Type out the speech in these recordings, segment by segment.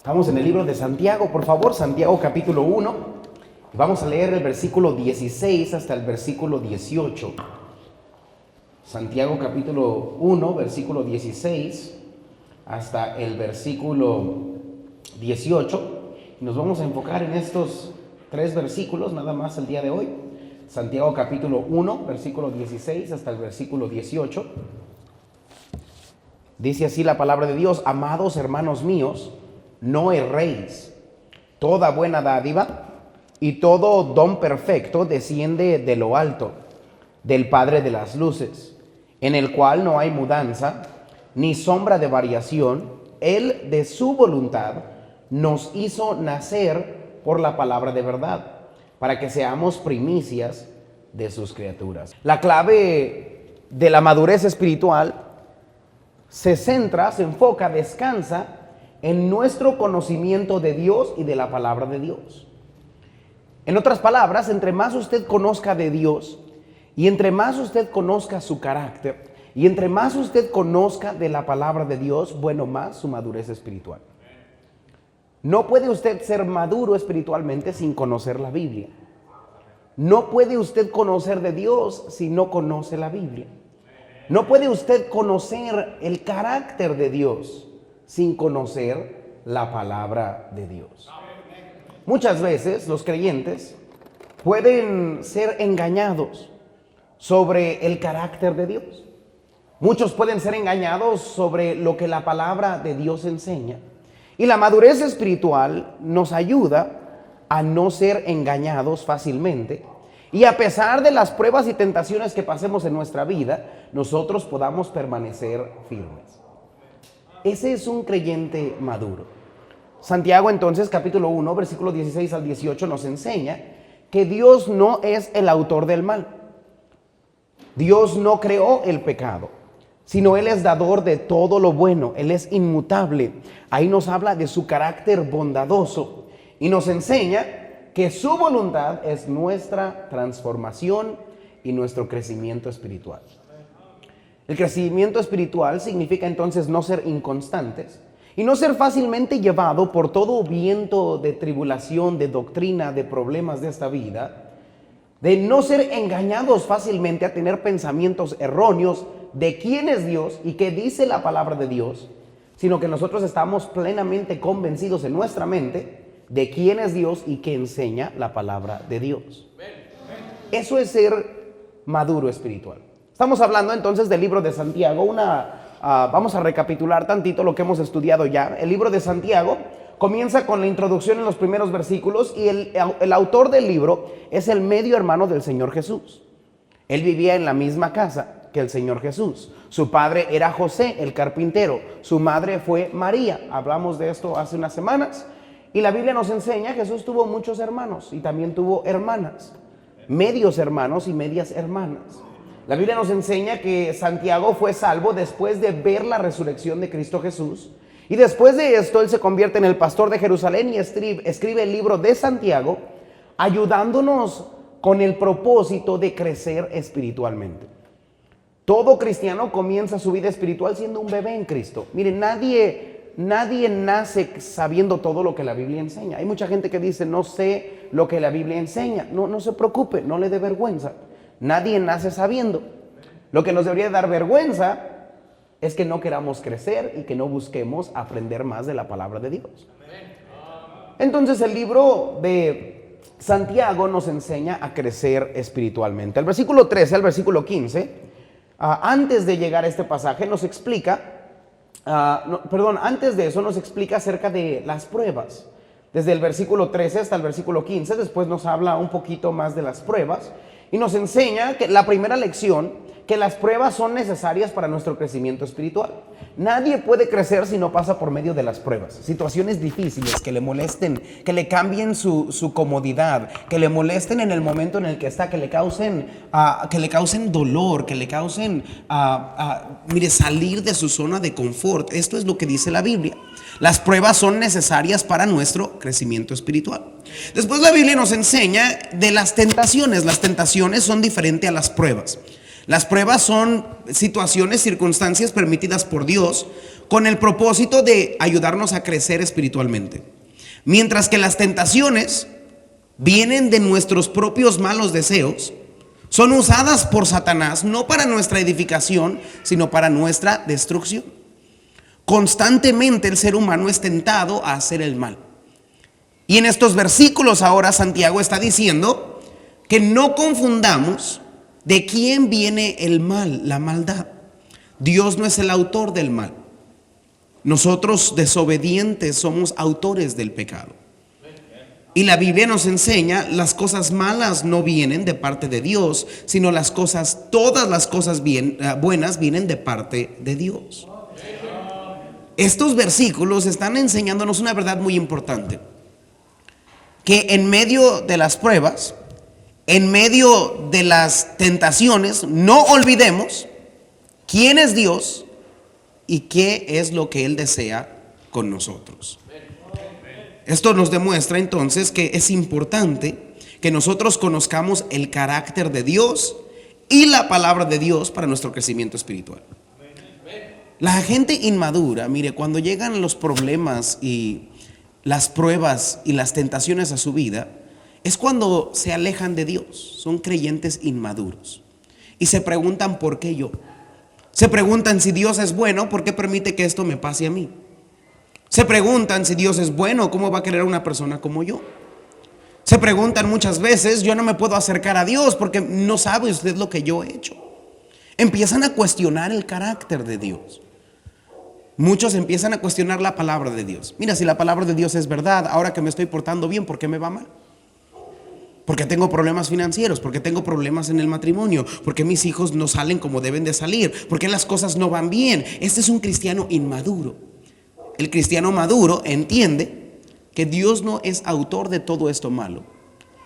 Estamos en el libro de Santiago, por favor, Santiago capítulo 1. Vamos a leer el versículo 16 hasta el versículo 18. Santiago capítulo 1, versículo 16 hasta el versículo 18. Y nos vamos a enfocar en estos tres versículos nada más el día de hoy. Santiago capítulo 1, versículo 16 hasta el versículo 18. Dice así la palabra de Dios: amados hermanos míos, no erréis. Toda buena dádiva y todo don perfecto desciende de lo alto, del Padre de las luces, en el cual no hay mudanza ni sombra de variación. Él de su voluntad nos hizo nacer por la palabra de verdad, para que seamos primicias de sus criaturas. La clave de la madurez espiritual se enfoca, descansa en nuestro conocimiento de Dios y de la palabra de Dios. En otras palabras, entre más usted conozca de Dios y entre más usted conozca su carácter y entre más usted conozca de la palabra de Dios, bueno, más su madurez espiritual. No puede usted ser maduro espiritualmente sin conocer la Biblia. No puede usted conocer de Dios si no conoce la Biblia. No puede usted conocer el carácter de Dios sin conocer la palabra de Dios. Muchas veces los creyentes pueden ser engañados sobre el carácter de Dios. Muchos pueden ser engañados sobre lo que la palabra de Dios enseña. Y la madurez espiritual nos ayuda a no ser engañados fácilmente. Y a pesar de las pruebas y tentaciones que pasemos en nuestra vida, nosotros podamos permanecer firmes. Ese es un creyente maduro. Santiago entonces, capítulo 1, versículo 16 al 18, nos enseña que Dios no es el autor del mal. Dios no creó el pecado, sino Él es dador de todo lo bueno. Él es inmutable. Ahí nos habla de su carácter bondadoso y nos enseña que su voluntad es nuestra transformación y nuestro crecimiento espiritual. El crecimiento espiritual significa entonces no ser inconstantes y no ser fácilmente llevado por todo viento de tribulación, de doctrina, de problemas de esta vida, de no ser engañados fácilmente a tener pensamientos erróneos de quién es Dios y qué dice la palabra de Dios, sino que nosotros estamos plenamente convencidos en nuestra mente de quién es Dios y qué enseña la palabra de Dios. Eso es ser maduro espiritual. Estamos hablando entonces del libro de Santiago. Vamos a recapitular tantito lo que hemos estudiado ya. El libro de Santiago comienza con la introducción en los primeros versículos y el autor del libro es el medio hermano del Señor Jesús. Él vivía en la misma casa que el Señor Jesús. Su padre era José, el carpintero. Su madre fue María. Hablamos de esto hace unas semanas. Y la Biblia nos enseña que Jesús tuvo muchos hermanos y también tuvo hermanas, medios hermanos y medias hermanas. La Biblia nos enseña que Santiago fue salvo después de ver la resurrección de Cristo Jesús. Y después de esto, él se convierte en el pastor de Jerusalén y escribe el libro de Santiago, ayudándonos con el propósito de crecer espiritualmente. Todo cristiano comienza su vida espiritual siendo un bebé en Cristo. Miren, nadie nace sabiendo todo lo que la Biblia enseña. Hay mucha gente que dice, no sé lo que la Biblia enseña. No se preocupe, no le dé vergüenza. Nadie nace sabiendo. Lo que nos debería dar vergüenza es que no queramos crecer y que no busquemos aprender más de la palabra de Dios. Entonces el libro de Santiago nos enseña a crecer espiritualmente. El versículo 13 al versículo 15, antes de llegar a este pasaje, nos explica, antes de eso nos explica acerca de las pruebas. Desde el versículo 13 hasta el versículo 15, después nos habla un poquito más de las pruebas. Y nos enseña que la primera lección, que las pruebas son necesarias para nuestro crecimiento espiritual. Nadie puede crecer si no pasa por medio de las pruebas. Situaciones difíciles que le molesten, que le cambien su comodidad, que le molesten en el momento en el que está, que le causen dolor, que le causen, salir de su zona de confort. Esto es lo que dice la Biblia. Las pruebas son necesarias para nuestro crecimiento espiritual. Después la Biblia nos enseña de las tentaciones. Las tentaciones son diferentes a las pruebas. Las pruebas son situaciones, circunstancias permitidas por Dios con el propósito de ayudarnos a crecer espiritualmente. Mientras que las tentaciones vienen de nuestros propios malos deseos, son usadas por Satanás no para nuestra edificación, sino para nuestra destrucción. Constantemente el ser humano es tentado a hacer el mal. Y en estos versículos ahora Santiago está diciendo que no confundamos de quién viene el mal, la maldad. Dios no es el autor del mal. Nosotros desobedientes somos autores del pecado. Y la Biblia nos enseña, las cosas malas no vienen de parte de Dios, sino todas las cosas buenas vienen de parte de Dios. Estos versículos están enseñándonos una verdad muy importante: que en medio de las pruebas, en medio de las tentaciones, no olvidemos quién es Dios y qué es lo que Él desea con nosotros. Esto nos demuestra entonces que es importante que nosotros conozcamos el carácter de Dios y la palabra de Dios para nuestro crecimiento espiritual. La gente inmadura, mire, cuando llegan los problemas y las pruebas y las tentaciones a su vida, es cuando se alejan de Dios. Son creyentes inmaduros y se preguntan: ¿por qué yo? Se preguntan: si Dios es bueno, ¿por qué permite que esto me pase a mí? Se preguntan: si Dios es bueno, ¿cómo va a querer a una persona como yo? Se preguntan muchas veces: yo no me puedo acercar a Dios porque no sabe usted lo que yo he hecho. Empiezan a cuestionar el carácter de Dios. Muchos empiezan a cuestionar la palabra de Dios. Mira, si la palabra de Dios es verdad, ahora que me estoy portando bien, ¿por qué me va mal? Porque tengo problemas financieros, porque tengo problemas en el matrimonio, porque mis hijos no salen como deben de salir, porque las cosas no van bien. Este es un cristiano inmaduro. El cristiano maduro entiende que Dios no es autor de todo esto malo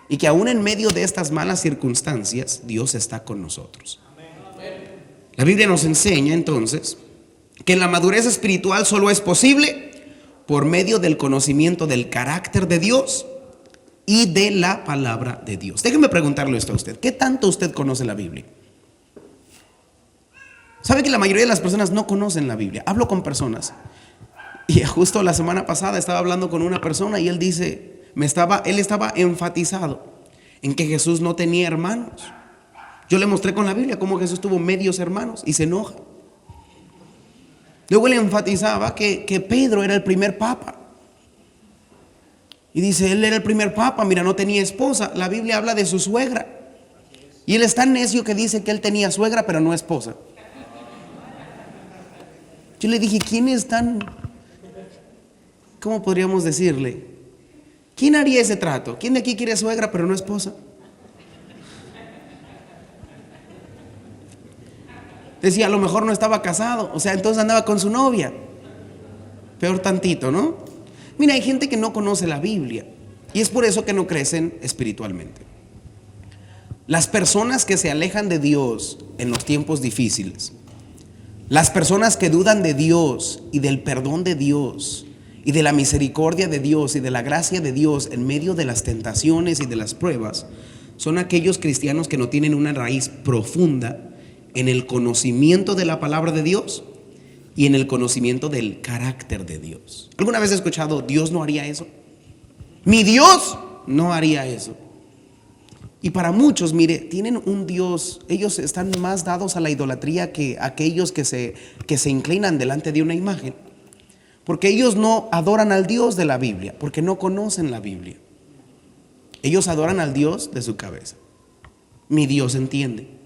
y que aún en medio de estas malas circunstancias, Dios está con nosotros. La Biblia nos enseña entonces que la madurez espiritual solo es posible por medio del conocimiento del carácter de Dios y de la palabra de Dios. Déjeme preguntarle esto a usted: ¿qué tanto usted conoce la Biblia? ¿Sabe que la mayoría de las personas no conocen la Biblia? Hablo con personas, y justo la semana pasada estaba hablando con una persona y él dice, él estaba enfatizado en que Jesús no tenía hermanos. Yo le mostré con la Biblia cómo Jesús tuvo medios hermanos y se enoja. Luego él enfatizaba que Pedro era el primer papa. Y dice: él era el primer papa, mira, no tenía esposa. La Biblia habla de su suegra. Y él es tan necio que dice que él tenía suegra, pero no esposa. Yo le dije: ¿quién es tan, cómo podríamos decirle? ¿Quién haría ese trato? ¿Quién de aquí quiere suegra, pero no esposa? Decía: a lo mejor no estaba casado, o sea, entonces andaba con su novia. Peor tantito, ¿no? Mira, hay gente que no conoce la Biblia y es por eso que no crecen espiritualmente. Las personas que se alejan de Dios en los tiempos difíciles, las personas que dudan de Dios y del perdón de Dios y de la misericordia de Dios y de la gracia de Dios en medio de las tentaciones y de las pruebas, son aquellos cristianos que no tienen una raíz profunda en el conocimiento de la palabra de Dios y en el conocimiento del carácter de Dios. ¿Alguna vez he escuchado: Dios no haría eso? Mi Dios no haría eso. Y para muchos, mire, tienen un Dios, ellos están más dados a la idolatría que aquellos que se inclinan delante de una imagen, porque ellos no adoran al Dios de la Biblia, porque no conocen la Biblia. Ellos adoran al Dios de su cabeza. Mi Dios entiende.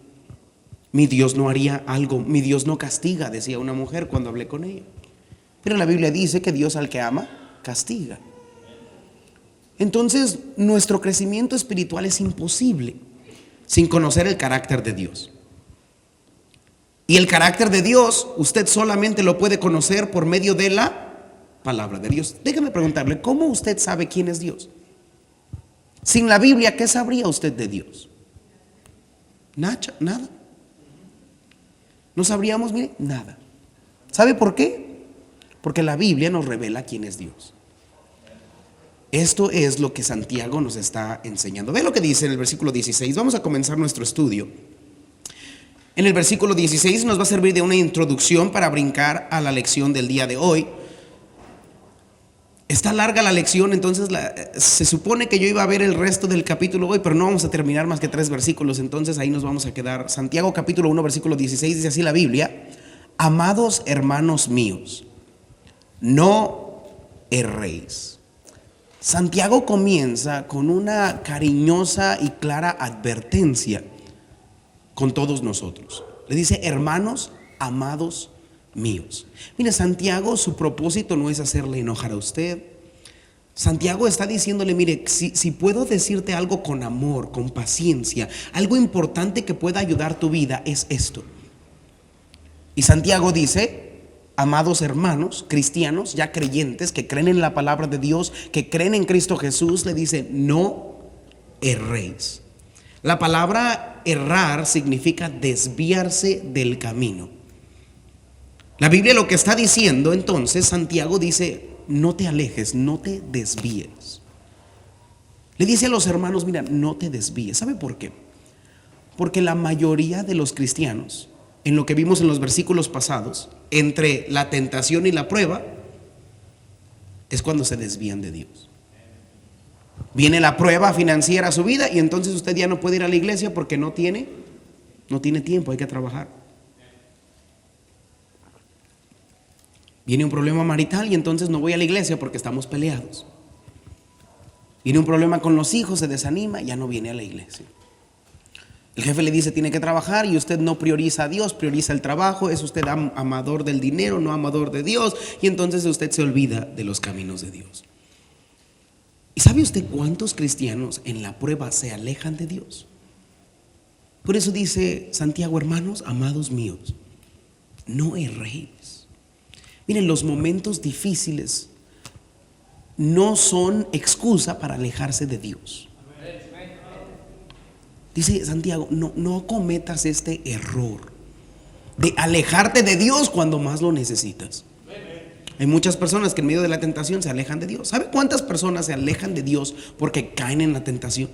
Mi Dios no haría algo, mi Dios no castiga, decía una mujer cuando hablé con ella. Pero la Biblia dice que Dios al que ama, castiga. Entonces, nuestro crecimiento espiritual es imposible sin conocer el carácter de Dios. Y el carácter de Dios, usted solamente lo puede conocer por medio de la palabra de Dios. Déjeme preguntarle: ¿cómo usted sabe quién es Dios? Sin la Biblia, ¿qué sabría usted de Dios? Nada. No sabríamos, mire, nada. ¿Sabe por qué? Porque la Biblia nos revela quién es Dios. Esto es lo que Santiago nos está enseñando. Ve lo que dice en el versículo 16. Vamos a comenzar nuestro estudio. En el versículo 16 nos va a servir de una introducción para brincar a la lección del día de hoy. Está larga la lección, entonces se supone que yo iba a ver el resto del capítulo hoy, pero no vamos a terminar más que 3 versículos, entonces ahí nos vamos a quedar. Santiago capítulo 1 versículo 16 dice así la Biblia: amados hermanos míos, no erréis. Santiago comienza con una cariñosa y clara advertencia con todos nosotros. Le dice: hermanos, amados míos. Mire, Santiago, su propósito no es hacerle enojar a usted. Santiago está diciéndole: mire, si puedo decirte algo con amor, con paciencia, algo importante que pueda ayudar tu vida, es esto. Y Santiago dice: amados hermanos cristianos, ya creyentes, que creen en la palabra de Dios, que creen en Cristo Jesús, le dice: no erréis. La palabra errar significa desviarse del camino. La Biblia lo que está diciendo, entonces, Santiago dice: no te alejes, no te desvíes. Le dice a los hermanos: mira, no te desvíes. ¿Sabe por qué? Porque la mayoría de los cristianos, en lo que vimos en los versículos pasados, entre la tentación y la prueba, es cuando se desvían de Dios. Viene la prueba financiera a su vida y entonces usted ya no puede ir a la iglesia porque no tiene tiempo, hay que trabajar. Viene un problema marital y entonces no voy a la iglesia porque estamos peleados. Viene un problema con los hijos, se desanima, ya no viene a la iglesia. El jefe le dice: tiene que trabajar, y usted no prioriza a Dios, prioriza el trabajo. Es usted amador del dinero, no amador de Dios, y entonces usted se olvida de los caminos de Dios. ¿Y sabe usted cuántos cristianos en la prueba se alejan de Dios? Por eso dice Santiago: hermanos, amados míos, no erréis. Miren, los momentos difíciles no son excusa para alejarse de Dios. Dice Santiago: no cometas este error de alejarte de Dios cuando más lo necesitas. Hay muchas personas que en medio de la tentación se alejan de Dios. ¿Sabe cuántas personas se alejan de Dios porque caen en la tentación?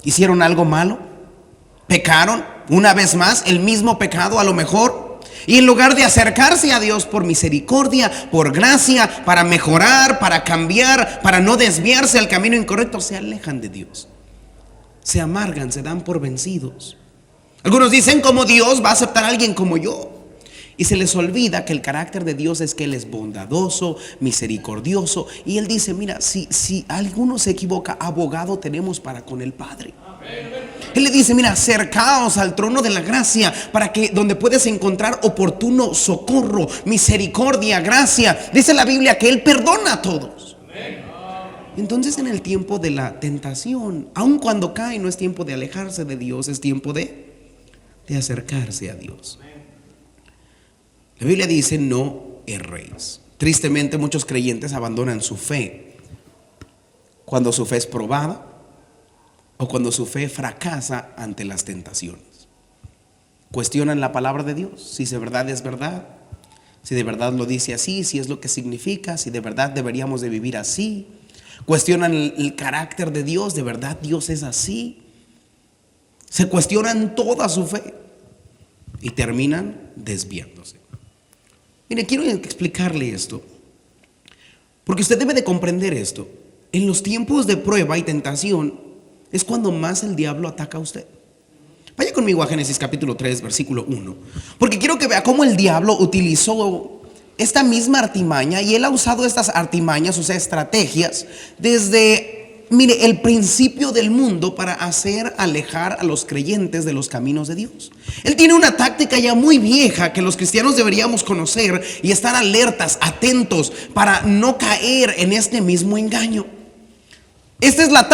¿Hicieron algo malo? ¿Pecaron una vez más el mismo pecado a lo mejor? Y en lugar de acercarse a Dios por misericordia, por gracia, para mejorar, para cambiar, para no desviarse al camino incorrecto, se alejan de Dios. Se amargan, se dan por vencidos. Algunos dicen: ¿cómo Dios va a aceptar a alguien como yo? Y se les olvida que el carácter de Dios es que Él es bondadoso, misericordioso. Y Él dice: mira, si alguno se equivoca, abogado tenemos para con el Padre. Él le dice: mira, acercaos al trono de la gracia, para que donde puedes encontrar oportuno socorro, misericordia, gracia. Dice la Biblia que Él perdona a todos. Entonces, en el tiempo de la tentación, aun cuando cae, no es tiempo de alejarse de Dios, es tiempo de acercarse a Dios. La Biblia dice: no erréis. Tristemente, muchos creyentes abandonan su fe cuando su fe es probada o cuando su fe fracasa ante las tentaciones. Cuestionan la palabra de Dios, si de verdad es verdad, si de verdad lo dice así, si es lo que significa, si de verdad deberíamos de vivir así. Cuestionan el carácter de Dios, de verdad Dios es así. Se cuestionan toda su fe y terminan desviándose. Mire, quiero explicarle esto, porque usted debe de comprender esto. En los tiempos de prueba y tentación es cuando más el diablo ataca a usted. Vaya conmigo a Génesis capítulo 3 versículo 1, porque quiero que vea cómo el diablo utilizó esta misma artimaña, y él ha usado estas artimañas, o sea, estrategias, desde, mire, el principio del mundo, para hacer alejar a los creyentes de los caminos de Dios. Él tiene una táctica ya muy vieja que los cristianos deberíamos conocer y estar alertas, atentos, para no caer en este mismo engaño. Esta es la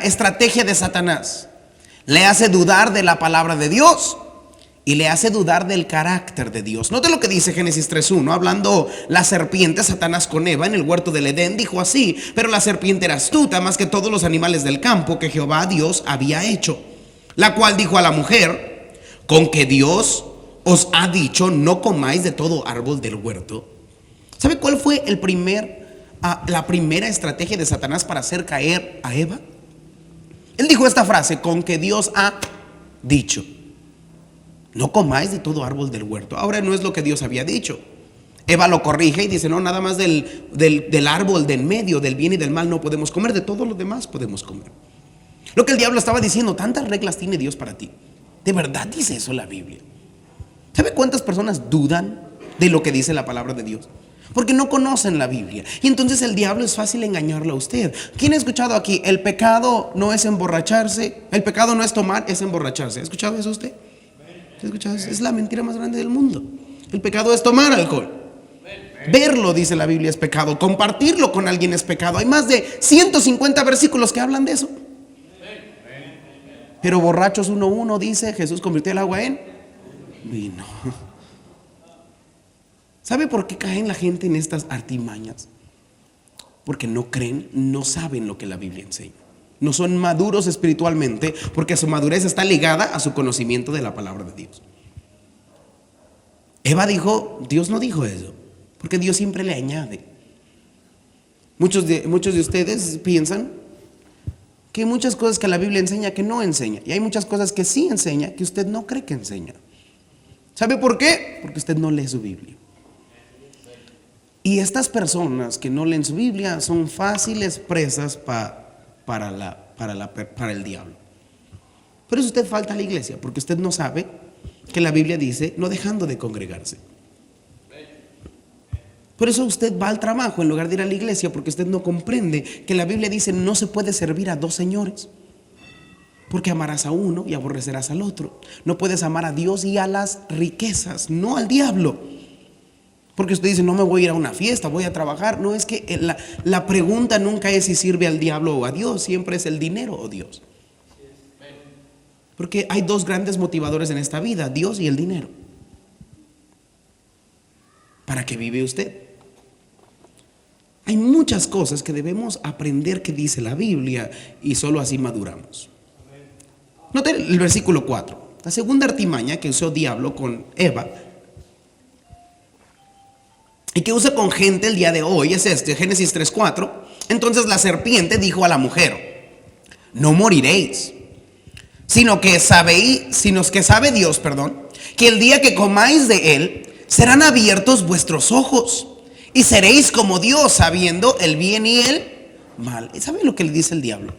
estrategia de Satanás. Le hace dudar de la palabra de Dios y le hace dudar del carácter de Dios. Note lo que dice Génesis 3:1, hablando la serpiente, Satanás con Eva en el huerto del Edén, dijo así: pero la serpiente era astuta más que todos los animales del campo que Jehová Dios había hecho, la cual dijo a la mujer: ¿con que Dios os ha dicho no comáis de todo árbol del huerto? ¿Sabe cuál fue la primera estrategia de Satanás para hacer caer a Eva? Él dijo esta frase: con que Dios ha dicho. no comáis de todo árbol del huerto. Ahora no es lo que Dios había dicho. Eva lo corrige y dice, no, nada más del árbol de en medio, del bien y del mal no podemos comer, de todo lo demás podemos comer. Lo que el diablo estaba diciendo, tantas reglas tiene Dios para ti. ¿De verdad dice eso la Biblia? ¿Sabe cuántas personas dudan de lo que dice la palabra de Dios? Porque no conocen la Biblia. Y entonces el diablo es fácil engañarlo a usted. ¿Quién ha escuchado aquí? El pecado no es emborracharse. El pecado no es tomar, es emborracharse. ¿Ha escuchado eso usted? ¿Ha escuchado eso? Es la mentira más grande del mundo. El pecado es tomar alcohol. Verlo, dice la Biblia, es pecado. Compartirlo con alguien es pecado. Hay más de 150 versículos que hablan de eso. Pero Borrachos 1:1 dice, Jesús convirtió el agua en vino. ¿Sabe por qué caen la gente en estas artimañas? Porque no creen, no saben lo que la Biblia enseña. No son maduros espiritualmente, porque su madurez está ligada a su conocimiento de la palabra de Dios. Eva dijo, Dios no dijo eso, porque Dios siempre le añade. Muchos de ustedes piensan que hay muchas cosas que la Biblia enseña que no enseña, y hay muchas cosas que sí enseña que usted no cree que enseña. ¿Sabe por qué? Porque usted no lee su Biblia. Y estas personas que no leen su Biblia son fáciles presas para el diablo. Por eso usted falta a la iglesia, porque usted no sabe que la Biblia dice no dejando de congregarse. Por eso usted va al trabajo en lugar de ir a la iglesia, porque usted no comprende que la Biblia dice no se puede servir a dos señores, porque amarás a uno y aborrecerás al otro. No puedes amar a Dios y a las riquezas, no al diablo. Porque usted dice, no me voy a ir a una fiesta, voy a trabajar. No, es que la pregunta nunca es si sirve al diablo o a Dios, siempre es el dinero o Dios. Porque hay dos grandes motivadores en esta vida, Dios y el dinero. ¿Para qué vive usted? Hay muchas cosas que debemos aprender que dice la Biblia y solo así maduramos. Note el versículo 4. La segunda artimaña que usó diablo con Eva y que usa con gente el día de hoy es Génesis 3:4. Entonces la serpiente dijo a la mujer, no moriréis, sino que sabe Dios, que el día que comáis de él, serán abiertos vuestros ojos y seréis como Dios, sabiendo el bien y el mal. ¿Y saben lo que le dice el diablo?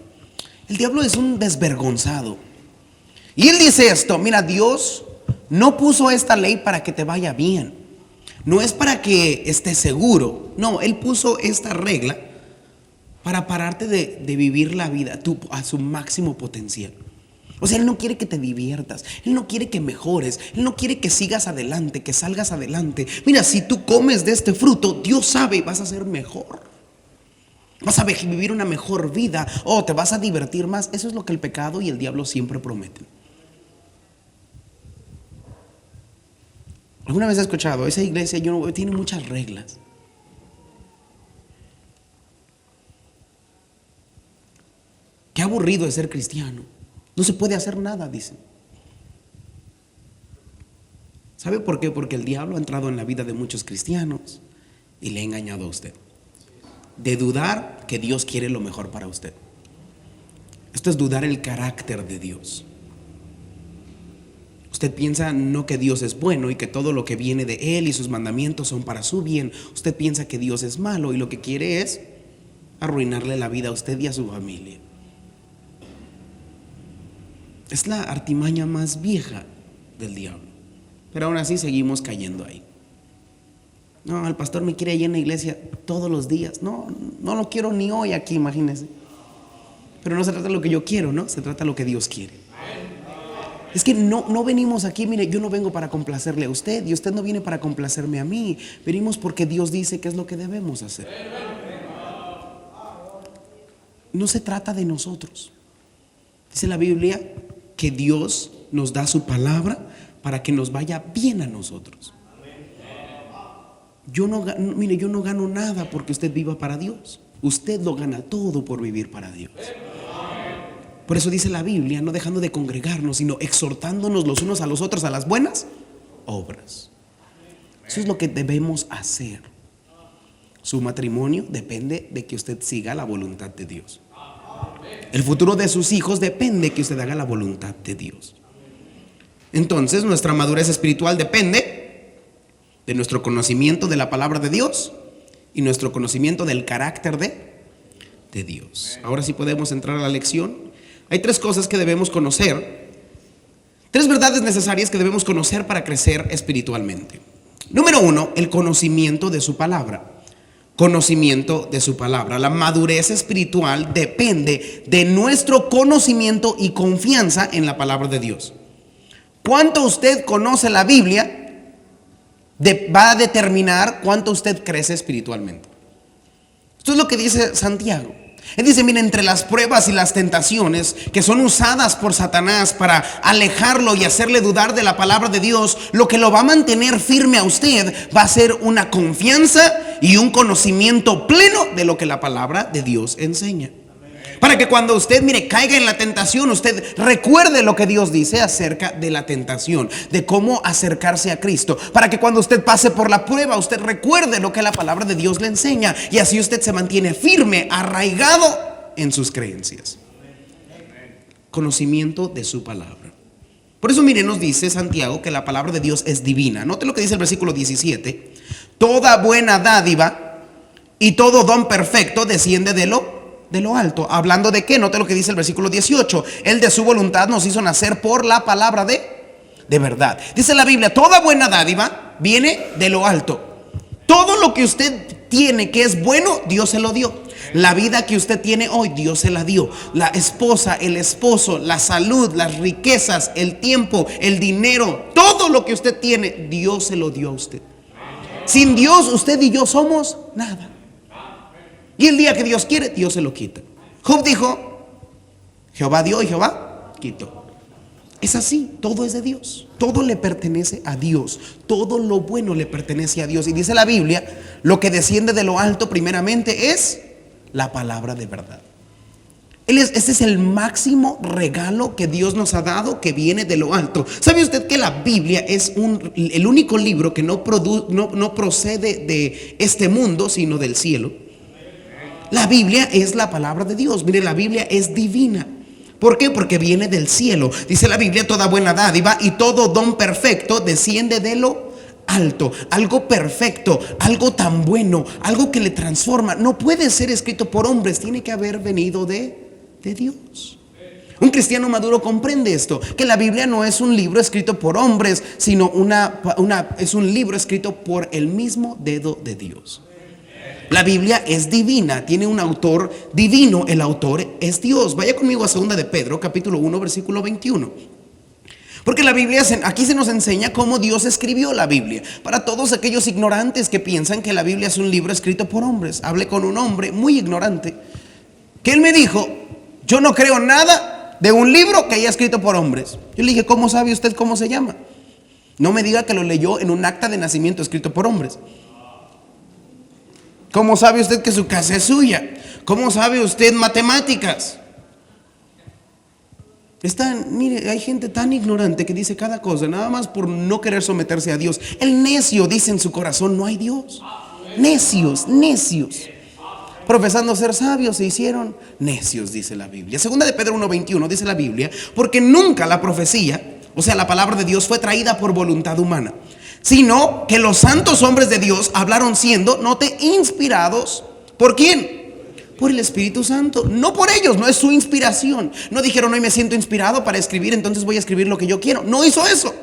El diablo es un desvergonzado. Y él dice esto, mira, Dios no puso esta ley para que te vaya bien. No es para que estés seguro. No, Él puso esta regla para pararte de vivir la vida a su máximo potencial. O sea, Él no quiere que te diviertas, Él no quiere que mejores, Él no quiere que sigas adelante, que salgas adelante. Mira, si tú comes de este fruto, Dios sabe, vas a ser mejor. Vas a vivir una mejor vida, te vas a divertir más. Eso es lo que el pecado y el diablo siempre prometen. ¿Alguna vez has escuchado? Esa iglesia tiene muchas reglas. Qué aburrido es ser cristiano. No se puede hacer nada, dicen. ¿Sabe por qué? Porque el diablo ha entrado en la vida de muchos cristianos y le ha engañado a usted. De dudar que Dios quiere lo mejor para usted. Esto es dudar el carácter de Dios. Usted piensa no que Dios es bueno y que todo lo que viene de Él y sus mandamientos son para su bien. Usted piensa que Dios es malo y lo que quiere es arruinarle la vida a usted y a su familia. Es la artimaña más vieja del diablo. Pero aún así seguimos cayendo ahí. No, el pastor me quiere allí en la iglesia todos los días. No lo quiero ni hoy aquí, imagínense. Pero no se trata de lo que yo quiero, ¿no? Se trata de lo que Dios quiere. Es que no venimos aquí, mire, yo no vengo para complacerle a usted y usted no viene para complacerme a mí. Venimos porque Dios dice qué es lo que debemos hacer. No se trata de nosotros. Dice la Biblia que Dios nos da su palabra para que nos vaya bien a nosotros. Yo no gano nada porque usted viva para Dios. Usted lo gana todo por vivir para Dios. Por eso dice la Biblia, no dejando de congregarnos, sino exhortándonos los unos a los otros a las buenas obras. Eso es lo que debemos hacer. Su matrimonio depende de que usted siga la voluntad de Dios. El futuro de sus hijos depende de que usted haga la voluntad de Dios. Entonces, nuestra madurez espiritual depende de nuestro conocimiento de la palabra de Dios y nuestro conocimiento del carácter de Dios. Ahora sí podemos entrar a la lección. Hay tres cosas que debemos conocer, tres verdades necesarias que debemos conocer para crecer espiritualmente. Número uno, el conocimiento de su palabra. Conocimiento de su palabra. La madurez espiritual depende de nuestro conocimiento y confianza en la palabra de Dios. Cuánto usted conoce la Biblia va a determinar cuánto usted crece espiritualmente. Esto es lo que dice Santiago. Él dice, mire, entre las pruebas y las tentaciones que son usadas por Satanás para alejarlo y hacerle dudar de la palabra de Dios, lo que lo va a mantener firme a usted va a ser una confianza y un conocimiento pleno de lo que la palabra de Dios enseña. Para que cuando usted, mire, caiga en la tentación, usted recuerde lo que Dios dice acerca de la tentación, de cómo acercarse a Cristo. Para que cuando usted pase por la prueba, usted recuerde lo que la palabra de Dios le enseña. Y así usted se mantiene firme, arraigado en sus creencias. Conocimiento de su palabra. Por eso, mire, nos dice Santiago que la palabra de Dios es divina. Note lo que dice el versículo 17. Toda buena dádiva y todo don perfecto desciende de lo alto. ¿Hablando de qué? Note lo que dice el versículo 18. Él de su voluntad nos hizo nacer por la palabra de verdad. Dice la Biblia, toda buena dádiva viene de lo alto. Todo lo que usted tiene que es bueno, Dios se lo dio. La vida que usted tiene hoy, Dios se la dio. La esposa, el esposo, la salud, las riquezas, el tiempo, el dinero, todo lo que usted tiene, Dios se lo dio a usted. Sin Dios, usted y yo somos nada. Y el día que Dios quiere, Dios se lo quita. Job dijo, Jehová dio y Jehová quitó. Es así, todo es de Dios. Todo le pertenece a Dios. Todo lo bueno le pertenece a Dios. Y dice la Biblia, lo que desciende de lo alto primeramente es la palabra de verdad. Ese es el máximo regalo que Dios nos ha dado, que viene de lo alto. ¿Sabe usted que la Biblia es el único libro que no procede de este mundo, sino del cielo? La Biblia es la palabra de Dios. Mire, la Biblia es divina. ¿Por qué? Porque viene del cielo. Dice la Biblia, toda buena dádiva y todo don perfecto desciende de lo alto. Algo perfecto, algo tan bueno, algo que le transforma, no puede ser escrito por hombres, tiene que haber venido de Dios. Un cristiano maduro comprende esto, que la Biblia no es un libro escrito por hombres, sino es un libro escrito por el mismo dedo de Dios. La Biblia es divina, tiene un autor divino, el autor es Dios. Vaya conmigo a 2 de Pedro, capítulo 1, versículo 21. Porque la Biblia, aquí se nos enseña cómo Dios escribió la Biblia. Para todos aquellos ignorantes que piensan que la Biblia es un libro escrito por hombres. Hablé con un hombre muy ignorante, que él me dijo, yo no creo nada de un libro que haya escrito por hombres. Yo le dije, ¿cómo sabe usted cómo se llama? No me diga que lo leyó en un acta de nacimiento escrito por hombres. ¿Cómo sabe usted que su casa es suya? ¿Cómo sabe usted matemáticas? Mire, hay gente tan ignorante que dice cada cosa, nada más por no querer someterse a Dios. El necio dice en su corazón, no hay Dios. Necios. Profesando ser sabios se hicieron necios, dice la Biblia. 2 de Pedro 1:21 dice la Biblia, porque nunca la profecía, o sea, la palabra de Dios, fue traída por voluntad humana, sino que los santos hombres de Dios hablaron siendo, note, inspirados. ¿Por quién? Por el Espíritu Santo. No por ellos, no es su inspiración. No dijeron, hoy me siento inspirado para escribir, entonces voy a escribir lo que yo quiero. No hizo eso.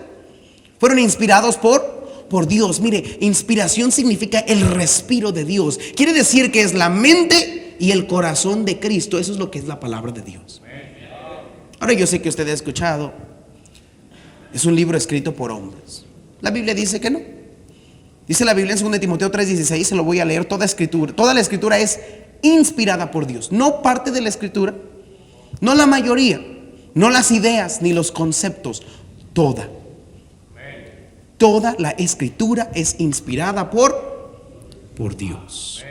Fueron inspirados por Dios. Mire, inspiración significa el respiro de Dios. Quiere decir que es la mente y el corazón de Cristo. Eso es lo que es la palabra de Dios. Ahora yo sé que usted ha escuchado, es un libro escrito por hombres. La Biblia dice que no. Dice la Biblia en 2 Timoteo 3:16, se lo voy a leer, toda la escritura es inspirada por Dios. No parte de la escritura, no la mayoría, no las ideas ni los conceptos, toda la escritura es inspirada por Dios,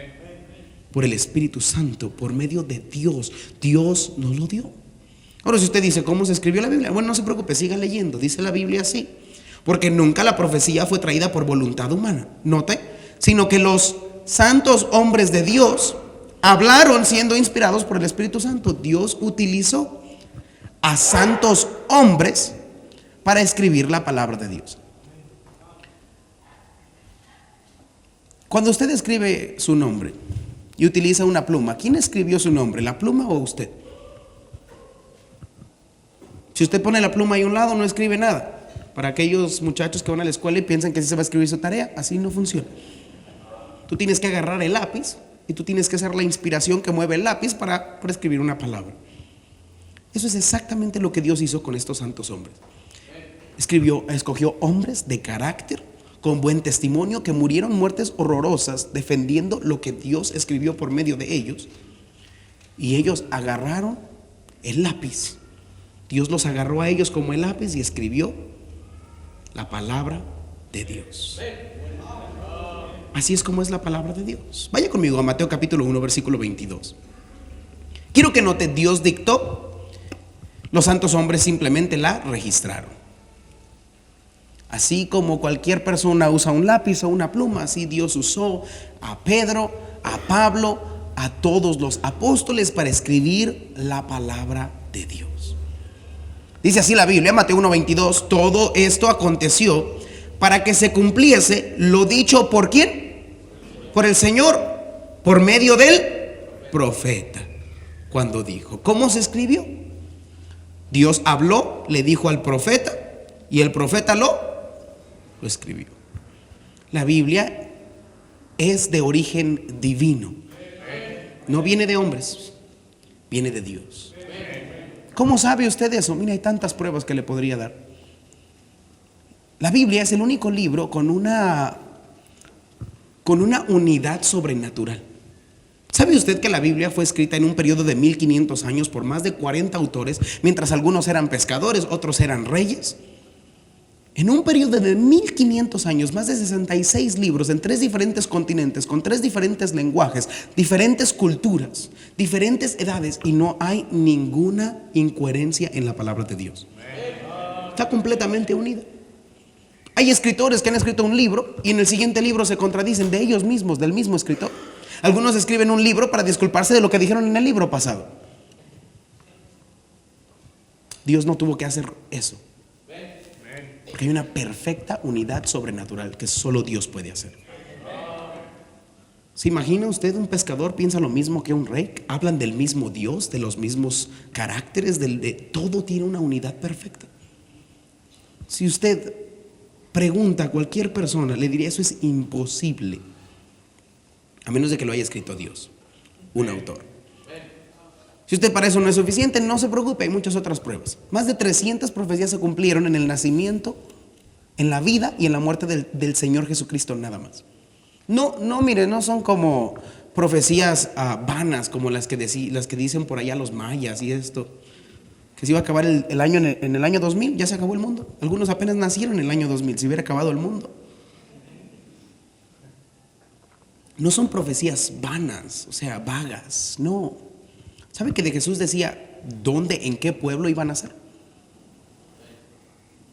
por el Espíritu Santo, por medio de Dios. Dios nos lo dio. Ahora, si usted dice, ¿cómo se escribió la Biblia? Bueno, no se preocupe, siga leyendo. Dice la Biblia así, porque nunca la profecía fue traída por voluntad humana, note, sino que los santos hombres de Dios hablaron siendo inspirados por el Espíritu Santo. Dios utilizó a santos hombres para escribir la palabra de Dios. Cuando usted escribe su nombre y utiliza una pluma, ¿quién escribió su nombre, la pluma o usted? Si usted pone la pluma ahí a un lado, no escribe nada. Para aquellos muchachos que van a la escuela y piensan que así se va a escribir su tarea, así no funciona. Tú tienes que agarrar el lápiz y tú tienes que hacer la inspiración que mueve el lápiz para escribir una palabra. Eso es exactamente lo que Dios hizo con estos santos hombres. Escogió hombres de carácter, con buen testimonio, que murieron muertes horrorosas defendiendo lo que Dios escribió por medio de ellos. Y ellos agarraron el lápiz. Dios los agarró a ellos como el lápiz y escribió la palabra de Dios. Así es como es la palabra de Dios. Vaya conmigo a Mateo capítulo 1, versículo 22. Quiero que note, Dios dictó, los santos hombres simplemente la registraron. Así como cualquier persona usa un lápiz o una pluma, así Dios usó a Pedro, a Pablo, a todos los apóstoles para escribir la palabra de Dios. Dice así la Biblia, Mateo 1:22, todo esto aconteció para que se cumpliese lo dicho ¿por quién? Por el Señor, por medio del profeta, cuando dijo. ¿Cómo se escribió? Dios habló, le dijo al profeta y el profeta lo escribió. La Biblia es de origen divino, no viene de hombres, viene de Dios. ¿Cómo sabe usted eso? Mira, hay tantas pruebas que le podría dar. La Biblia es el único libro con una unidad sobrenatural. ¿Sabe usted que la Biblia fue escrita en un periodo de 1500 años por más de 40 autores, mientras algunos eran pescadores, otros eran reyes? En un periodo de 1500 años, más de 66 libros en 3 diferentes continentes, con 3 diferentes lenguajes, diferentes culturas, diferentes edades, y no hay ninguna incoherencia en la palabra de Dios. Está completamente unida. Hay escritores que han escrito un libro y en el siguiente libro se contradicen de ellos mismos, del mismo escritor. Algunos escriben un libro para disculparse de lo que dijeron en el libro pasado. Dios no tuvo que hacer eso, porque hay una perfecta unidad sobrenatural que solo Dios puede hacer. ¿Se imagina usted un pescador piensa lo mismo que un rey? Hablan del mismo Dios, de los mismos caracteres, de todo tiene una unidad perfecta. Si usted pregunta a cualquier persona, le diría eso es imposible, a menos de que lo haya escrito Dios, un autor. Si usted para eso no es suficiente, no se preocupe, hay muchas otras pruebas. Más de 300 profecías se cumplieron en el nacimiento, en la vida y en la muerte del Señor Jesucristo, nada más. No, mire, no son como profecías vanas como las que dicen por allá los mayas y esto, que se iba a acabar el año en el año 2000, ya se acabó el mundo. Algunos apenas nacieron en el año 2000, se hubiera acabado el mundo. No son profecías vanas, o sea, vagas, no. ¿Sabe que de Jesús decía dónde, en qué pueblo iban a ser?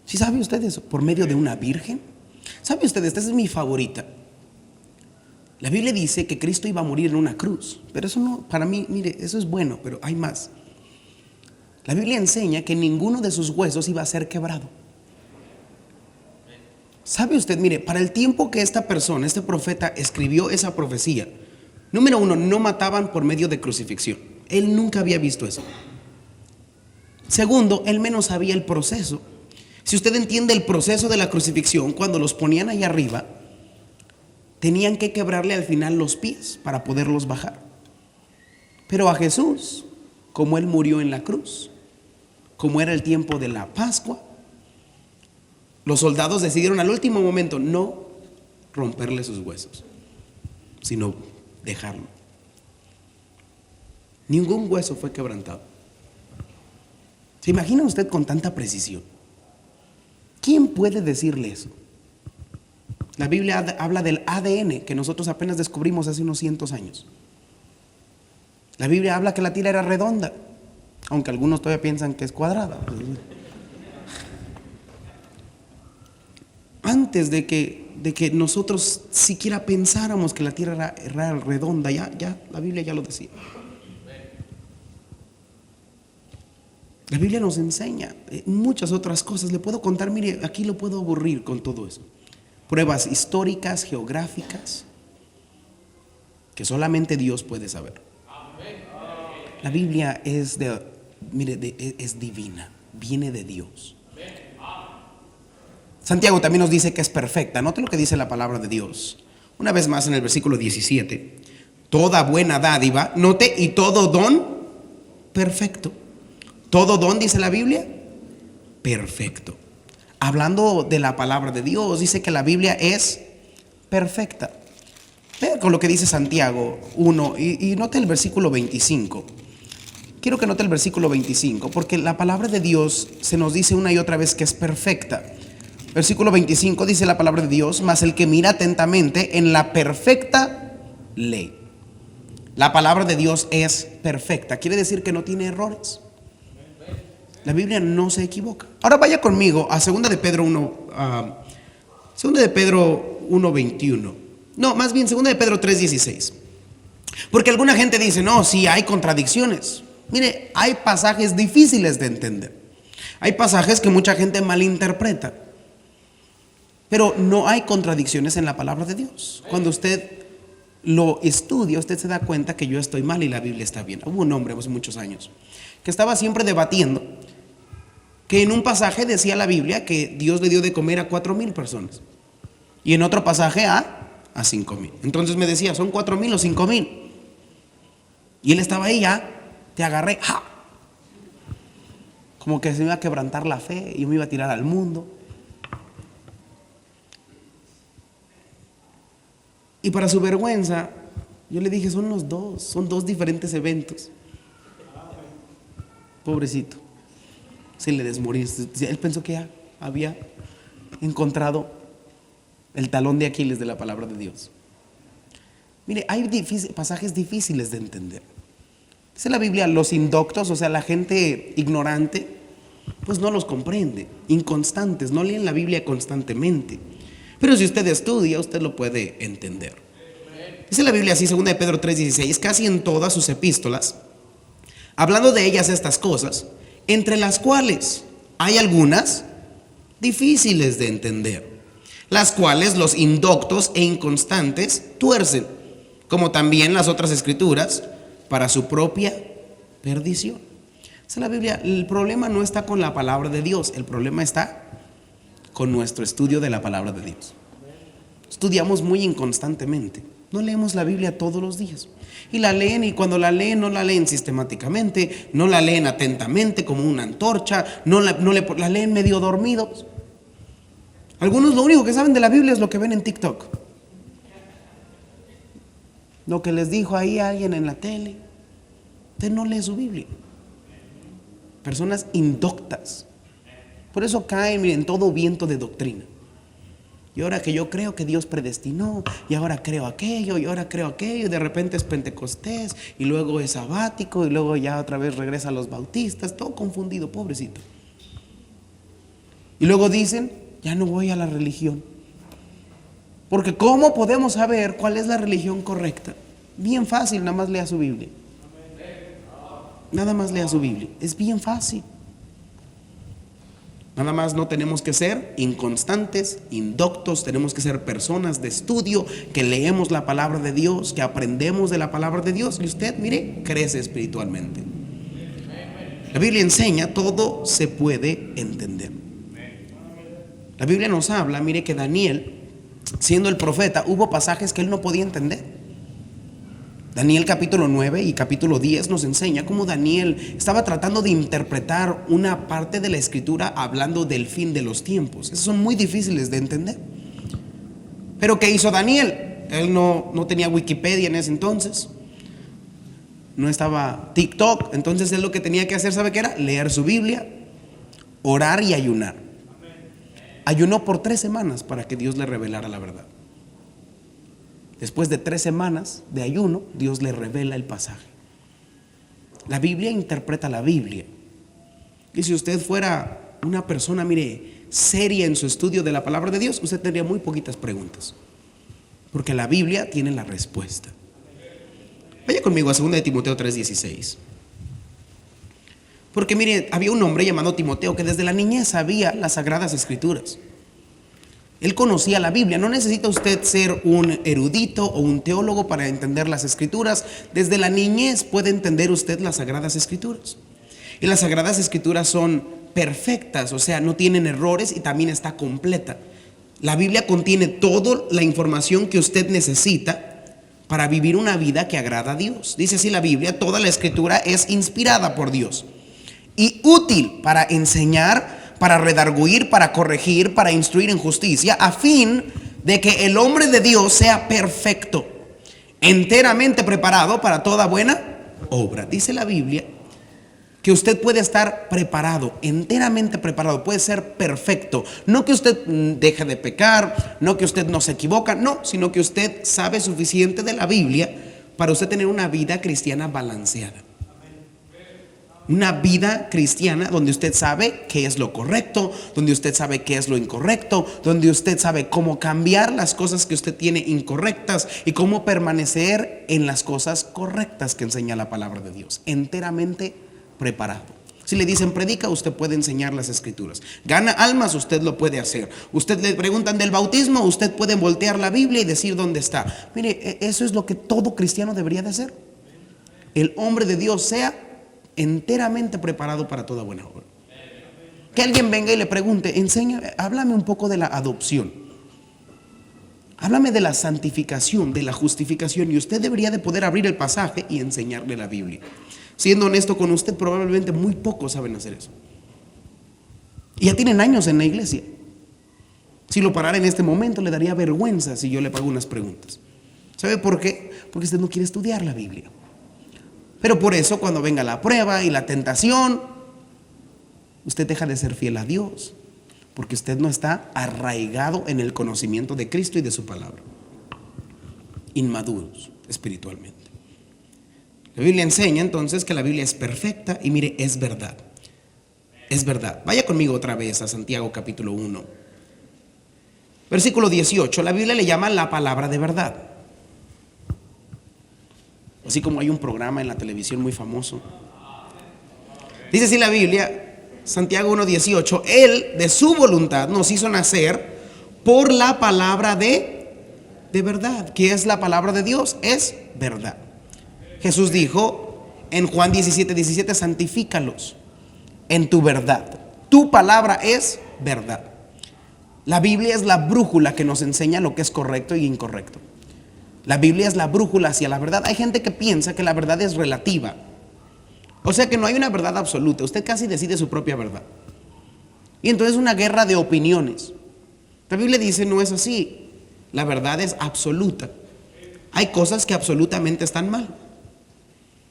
¿Sí sabe usted eso? Por medio de una virgen. ¿Sabe usted? Esta es mi favorita. La Biblia dice que Cristo iba a morir en una cruz, pero eso no, para mí, mire, eso es bueno, pero hay más. La Biblia enseña que ninguno de sus huesos iba a ser quebrado. ¿Sabe usted? Mire, para el tiempo que esta persona, este profeta, escribió esa profecía, número 1, no mataban por medio de crucifixión. Él nunca había visto eso. Segundo, él menos sabía el proceso. Si usted entiende el proceso de la crucifixión, cuando los ponían ahí arriba, tenían que quebrarle al final los pies para poderlos bajar. Pero a Jesús, como él murió en la cruz, como era el tiempo de la Pascua, los soldados decidieron al último momento no romperle sus huesos, sino dejarlo. Ningún hueso fue quebrantado. ¿Se imagina usted con tanta precisión? ¿Quién puede decirle eso? La Biblia habla del ADN que nosotros apenas descubrimos hace unos cientos años. La Biblia habla que la tierra era redonda, aunque algunos todavía piensan que es cuadrada. Antes de que nosotros siquiera pensáramos que la tierra era redonda, ya la Biblia ya lo decía. La Biblia nos enseña muchas otras cosas. Le puedo contar, mire, aquí lo puedo aburrir con todo eso. Pruebas históricas, geográficas, que solamente Dios puede saber. La Biblia es es divina, viene de Dios. Santiago también nos dice que es perfecta. Note lo que dice la palabra de Dios. Una vez más en el versículo 17. Toda buena dádiva, note, y todo don perfecto. Todo don, dice la Biblia, perfecto. Hablando de la palabra de Dios, dice que la Biblia es perfecta. Vean con lo que dice Santiago 1 y note el versículo 25. Quiero que note el versículo 25, porque la palabra de Dios se nos dice una y otra vez que es perfecta. Versículo 25 dice la palabra de Dios: mas el que mira atentamente en la perfecta ley. La palabra de Dios es perfecta, quiere decir que no tiene errores. La Biblia no se equivoca. Ahora vaya conmigo a 2 de Pedro 1:21. No, más bien 2 de Pedro 3:16. Porque alguna gente dice, no, sí hay contradicciones. Mire, hay pasajes difíciles de entender. Hay pasajes que mucha gente malinterpreta. Pero no hay contradicciones en la palabra de Dios. Cuando usted lo estudia, usted se da cuenta que yo estoy mal y la Biblia está bien. Hubo un hombre hace muchos años que estaba siempre debatiendo que en un pasaje decía la Biblia que Dios le dio de comer a 4,000 personas y en otro pasaje a 5,000. Entonces me decía, ¿son 4,000 o 5,000? Y él estaba ahí, ya te agarré, ¡ja! Como que se me iba a quebrantar la fe y me iba a tirar al mundo. Y para su vergüenza, yo le dije, son dos diferentes eventos. Pobrecito, se le desmorí. Él pensó que ya había encontrado el talón de Aquiles de la palabra de Dios. Mire, hay pasajes difíciles de entender. Dice la Biblia, los indoctos, o sea, la gente ignorante, pues no los comprende, inconstantes, no leen la Biblia constantemente. Pero si usted estudia, usted lo puede entender. Dice la Biblia así, 2 de Pedro 3:16, casi en todas sus epístolas, hablando de ellas estas cosas, entre las cuales hay algunas difíciles de entender, las cuales los indoctos e inconstantes tuercen, como también las otras escrituras, para su propia perdición. Dice la Biblia, el problema no está con la palabra de Dios, el problema está con nuestro estudio de la palabra de Dios. Estudiamos muy inconstantemente, no leemos la Biblia todos los días. Y la leen, y cuando la leen, no la leen sistemáticamente, no la leen atentamente como una antorcha, la leen medio dormidos. Algunos lo único que saben de la Biblia es lo que ven en TikTok, lo que les dijo ahí alguien en la tele. Usted no lee su Biblia. Personas indoctas. Por eso caen en todo viento de doctrina. Y ahora que yo creo que Dios predestinó, y ahora creo aquello, y ahora creo aquello, y de repente es Pentecostés, y luego es sabático, y luego ya otra vez regresa a los bautistas, todo confundido, pobrecito. Y luego dicen, ya no voy a la religión. Porque ¿cómo podemos saber cuál es la religión correcta? Bien fácil, nada más lea su Biblia. Nada más lea su Biblia, es bien fácil. Nada más no tenemos que ser inconstantes, indoctos, tenemos que ser personas de estudio, que leemos la palabra de Dios, que aprendemos de la palabra de Dios, y usted, mire, crece espiritualmente. La Biblia enseña, todo se puede entender. La Biblia nos habla, mire, que Daniel, siendo el profeta, hubo pasajes que él no podía entender. Daniel capítulo 9 y capítulo 10 nos enseña cómo Daniel estaba tratando de interpretar una parte de la escritura hablando del fin de los tiempos. Esos son muy difíciles de entender. Pero ¿qué hizo Daniel? Él no tenía Wikipedia en ese entonces. No estaba TikTok. Entonces él lo que tenía que hacer, ¿sabe qué era? Leer su Biblia, orar y ayunar. Ayunó por 3 semanas para que Dios le revelara la verdad. Después de 3 semanas de ayuno, Dios le revela el pasaje. La Biblia interpreta la Biblia. Y si usted fuera una persona, mire, seria en su estudio de la palabra de Dios, usted tendría muy poquitas preguntas. Porque la Biblia tiene la respuesta. Vaya conmigo a 2 de Timoteo 3:16. Porque mire, había un hombre llamado Timoteo que desde la niñez sabía las Sagradas Escrituras. Él conocía la Biblia. No necesita usted ser un erudito o un teólogo para entender las Escrituras. Desde la niñez puede entender usted las Sagradas Escrituras. Y las Sagradas Escrituras son perfectas, o sea, no tienen errores y también está completa. La Biblia contiene toda la información que usted necesita para vivir una vida que agrada a Dios. Dice así la Biblia: toda la Escritura es inspirada por Dios y útil para enseñar, para redarguir, para corregir, para instruir en justicia, a fin de que el hombre de Dios sea perfecto, enteramente preparado para toda buena obra. Dice la Biblia que usted puede estar preparado, enteramente preparado, puede ser perfecto. No que usted deje de pecar, no que usted no se equivoca, no, sino que usted sabe suficiente de la Biblia para usted tener una vida cristiana balanceada. Una vida cristiana donde usted sabe qué es lo correcto, donde usted sabe qué es lo incorrecto, donde usted sabe cómo cambiar las cosas que usted tiene incorrectas y cómo permanecer en las cosas correctas que enseña la palabra de Dios. Enteramente preparado. Si le dicen predica, usted puede enseñar las Escrituras. Gana almas, usted lo puede hacer. Usted le preguntan del bautismo, usted puede voltear la Biblia y decir dónde está. Mire, eso es lo que todo cristiano debería de hacer. El hombre de Dios sea enteramente preparado para toda buena obra. Que alguien venga y le pregunte, háblame un poco de la adopción, háblame de la santificación, de la justificación, y usted debería de poder abrir el pasaje y enseñarle la Biblia. Siendo honesto con usted, probablemente muy pocos saben hacer eso. Y ya tienen años en la iglesia. Si lo parara en este momento, le daría vergüenza si yo le pago unas preguntas. ¿Sabe por qué? Porque usted no quiere estudiar la Biblia. Pero por eso, cuando venga la prueba y la tentación, usted deja de ser fiel a Dios, porque usted no está arraigado en el conocimiento de Cristo y de su palabra. Inmaduros espiritualmente. La Biblia enseña entonces que la Biblia es perfecta y mire, es verdad. Es verdad. Vaya conmigo otra vez a Santiago capítulo 1. Versículo 18. La Biblia le llama la palabra de verdad. Así como hay un programa en la televisión muy famoso. Dice así la Biblia, Santiago 1:18: Él de su voluntad nos hizo nacer por la palabra de verdad. ¿Qué es la palabra de Dios? Es verdad. Jesús dijo en Juan 17:17: santifícalos en tu verdad. Tu palabra es verdad. La Biblia es la brújula que nos enseña lo que es correcto y incorrecto. La Biblia es la brújula hacia la verdad. Hay gente que piensa que la verdad es relativa. O sea que no hay una verdad absoluta. Usted casi decide su propia verdad. Y entonces es una guerra de opiniones. La Biblia dice no es así. La verdad es absoluta. Hay cosas que absolutamente están mal.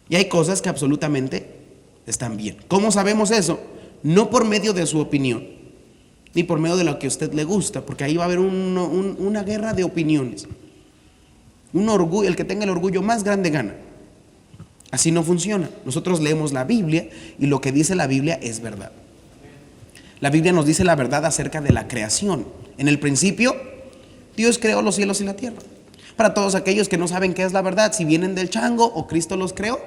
Y hay cosas que absolutamente están bien. ¿Cómo sabemos eso? No por medio de su opinión, ni por medio de lo que a usted le gusta, porque ahí va a haber una guerra de opiniones. Un orgullo, el que tenga el orgullo más grande gana. Así no funciona. Nosotros leemos la Biblia y lo que dice la Biblia es verdad. La Biblia nos dice la verdad acerca de la creación. En el principio, Dios creó los cielos y la tierra. Para todos aquellos que no saben qué es la verdad, si vienen del chango o Cristo los creó,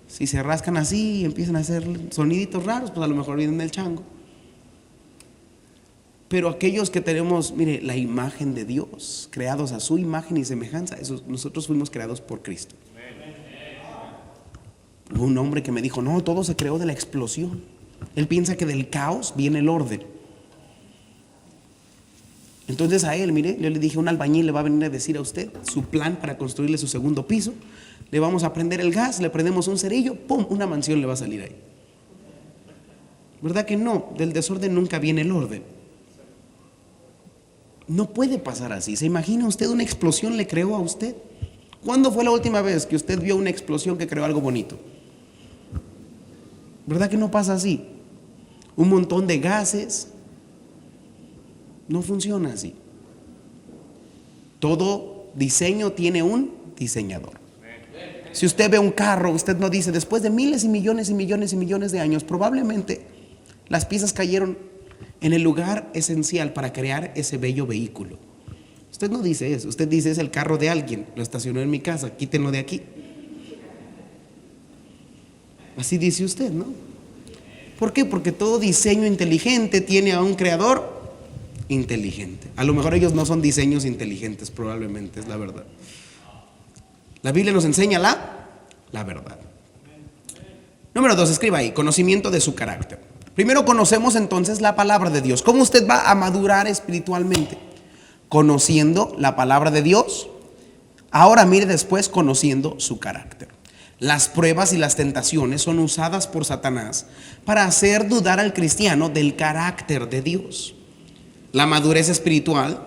si se rascan así y empiezan a hacer soniditos raros, pues a lo mejor vienen del chango. Pero aquellos que tenemos, mire, la imagen de Dios, creados a su imagen y semejanza, nosotros fuimos creados por Cristo. Hubo un hombre que me dijo, no, todo se creó de la explosión. Él piensa que del caos viene el orden. Entonces a él, mire, yo le dije, un albañil le va a venir a decir a usted su plan para construirle su segundo piso. Le vamos a prender el gas, le prendemos un cerillo, ¡pum!, una mansión le va a salir ahí. ¿Verdad que no? Del desorden nunca viene el orden. No puede pasar así. ¿Se imagina usted una explosión le creó a usted? ¿Cuándo fue la última vez que usted vio una explosión que creó algo bonito? ¿Verdad que no pasa así? Un montón de gases. No funciona así. Todo diseño tiene un diseñador. Si usted ve un carro, usted no dice, después de miles y millones y millones y millones de años, probablemente las piezas cayeron en el lugar esencial para crear ese bello vehículo. Usted no dice eso. Usted dice, es el carro de alguien, lo estacionó en mi casa, quítenlo de aquí. Así dice usted, ¿no? ¿Por qué? Porque todo diseño inteligente tiene a un creador inteligente. A lo mejor ellos no son diseños inteligentes, probablemente, es la verdad. La Biblia nos enseña la verdad. Número 2, escriba ahí, conocimiento de su carácter. Primero conocemos entonces la palabra de Dios. ¿Cómo usted va a madurar espiritualmente? Conociendo la palabra de Dios. Ahora mire después, conociendo su carácter. Las pruebas y las tentaciones son usadas por Satanás para hacer dudar al cristiano del carácter de Dios. La madurez espiritual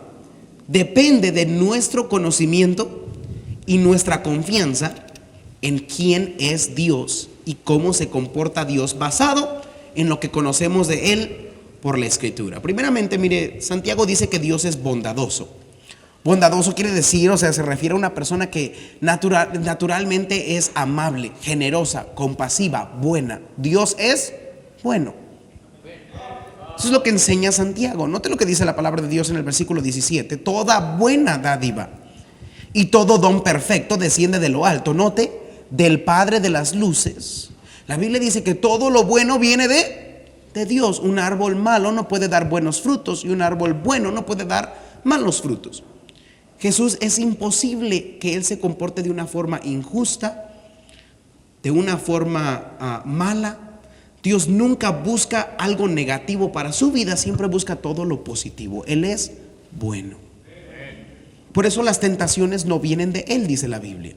depende de nuestro conocimiento y nuestra confianza en quién es Dios y cómo se comporta Dios, basado en lo que conocemos de Él por la Escritura. Primeramente, mire, Santiago dice que Dios es bondadoso. Bondadoso quiere decir, se refiere a una persona que naturalmente es amable, generosa, compasiva, buena. Dios es bueno. Eso es lo que enseña Santiago. Note lo que dice la palabra de Dios en el versículo 17. Toda buena dádiva y todo don perfecto desciende de lo alto. Note, del Padre de las luces. La Biblia dice que todo lo bueno viene de Dios. Un árbol malo no puede dar buenos frutos y un árbol bueno no puede dar malos frutos. Jesús, es imposible que Él se comporte de una forma injusta, de una forma mala. Dios nunca busca algo negativo para su vida, siempre busca todo lo positivo. Él es bueno. Por eso las tentaciones no vienen de Él, dice la Biblia.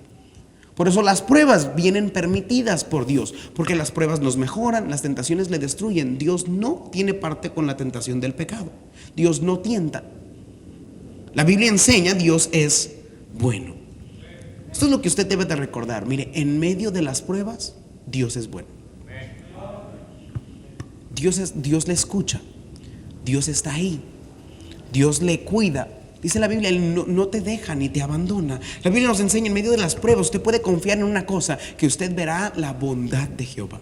Por eso las pruebas vienen permitidas por Dios, porque las pruebas nos mejoran, las tentaciones le destruyen. Dios no tiene parte con la tentación del pecado. Dios no tienta. La Biblia enseña, Dios es bueno. Esto es lo que usted debe de recordar. Mire, en medio de las pruebas, Dios es bueno. Dios le escucha. Dios está ahí. Dios le cuida. Dice la Biblia, Él no te deja ni te abandona. La Biblia nos enseña, en medio de las pruebas, usted puede confiar en una cosa, que usted verá la bondad de Jehová.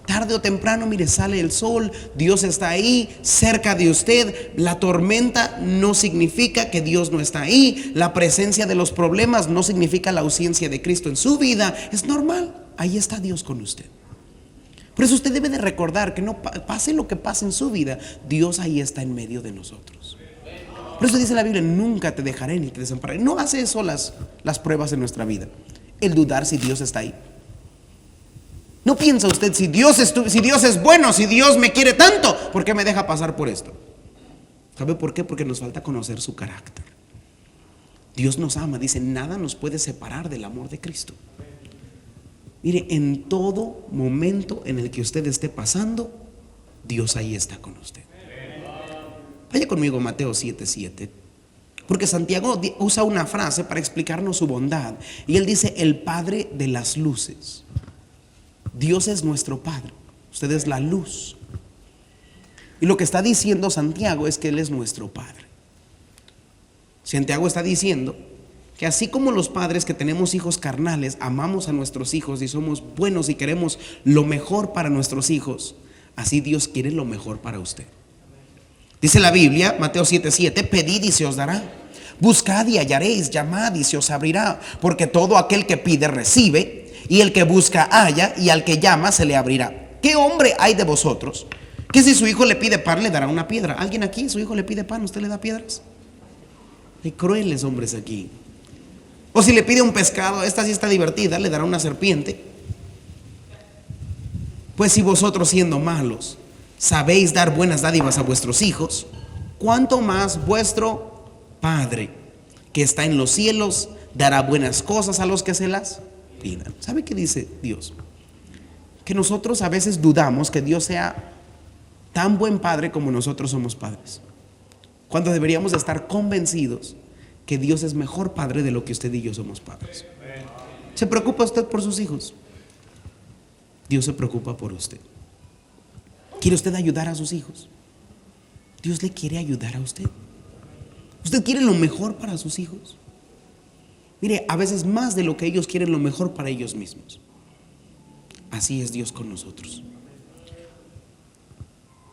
Tarde o temprano, mire, sale el sol, Dios está ahí, cerca de usted. La tormenta no significa que Dios no está ahí. La presencia de los problemas no significa la ausencia de Cristo en su vida. Es normal, ahí está Dios con usted. Por eso usted debe de recordar que no pase lo que pase en su vida, Dios ahí está en medio de nosotros. Por eso dice la Biblia, nunca te dejaré ni te desampararé. No hace eso las pruebas en nuestra vida, el dudar si Dios está ahí. No piensa usted, si Dios es bueno, si Dios me quiere tanto, ¿por qué me deja pasar por esto? ¿Sabe por qué? Porque nos falta conocer su carácter. Dios nos ama, dice, nada nos puede separar del amor de Cristo. Mire, en todo momento en el que usted esté pasando, Dios ahí está con usted. Vaya conmigo a Mateo 7:7, porque Santiago usa una frase para explicarnos su bondad, y él dice, el Padre de las luces. Dios es nuestro Padre, usted es la luz. Y lo que está diciendo Santiago es que Él es nuestro Padre. Santiago está diciendo que así como los padres que tenemos hijos carnales, amamos a nuestros hijos y somos buenos y queremos lo mejor para nuestros hijos, así Dios quiere lo mejor para usted. Dice la Biblia, Mateo 7:7, pedid y se os dará, buscad y hallaréis, llamad y se os abrirá, porque todo aquel que pide recibe, y el que busca halla, y al que llama se le abrirá. ¿Qué hombre hay de vosotros que si su hijo le pide pan le dará una piedra? ¿Alguien aquí, su hijo le pide pan, usted le da piedras? Hay crueles hombres aquí. O si le pide un pescado, esta sí está divertida, le dará una serpiente. Pues si vosotros, siendo malos, sabéis dar buenas dádivas a vuestros hijos, ¿cuánto más vuestro Padre que está en los cielos dará buenas cosas a los que se las pidan? ¿Sabe qué dice Dios? Que nosotros a veces dudamos que Dios sea tan buen Padre como nosotros somos padres, cuando deberíamos estar convencidos que Dios es mejor Padre de lo que usted y yo somos padres. ¿Se preocupa usted por sus hijos? Dios se preocupa por usted. ¿Quiere usted ayudar a sus hijos? Dios le quiere ayudar a usted. ¿Usted quiere lo mejor para sus hijos? Mire, a veces más de lo que ellos quieren, lo mejor para ellos mismos. Así es Dios con nosotros.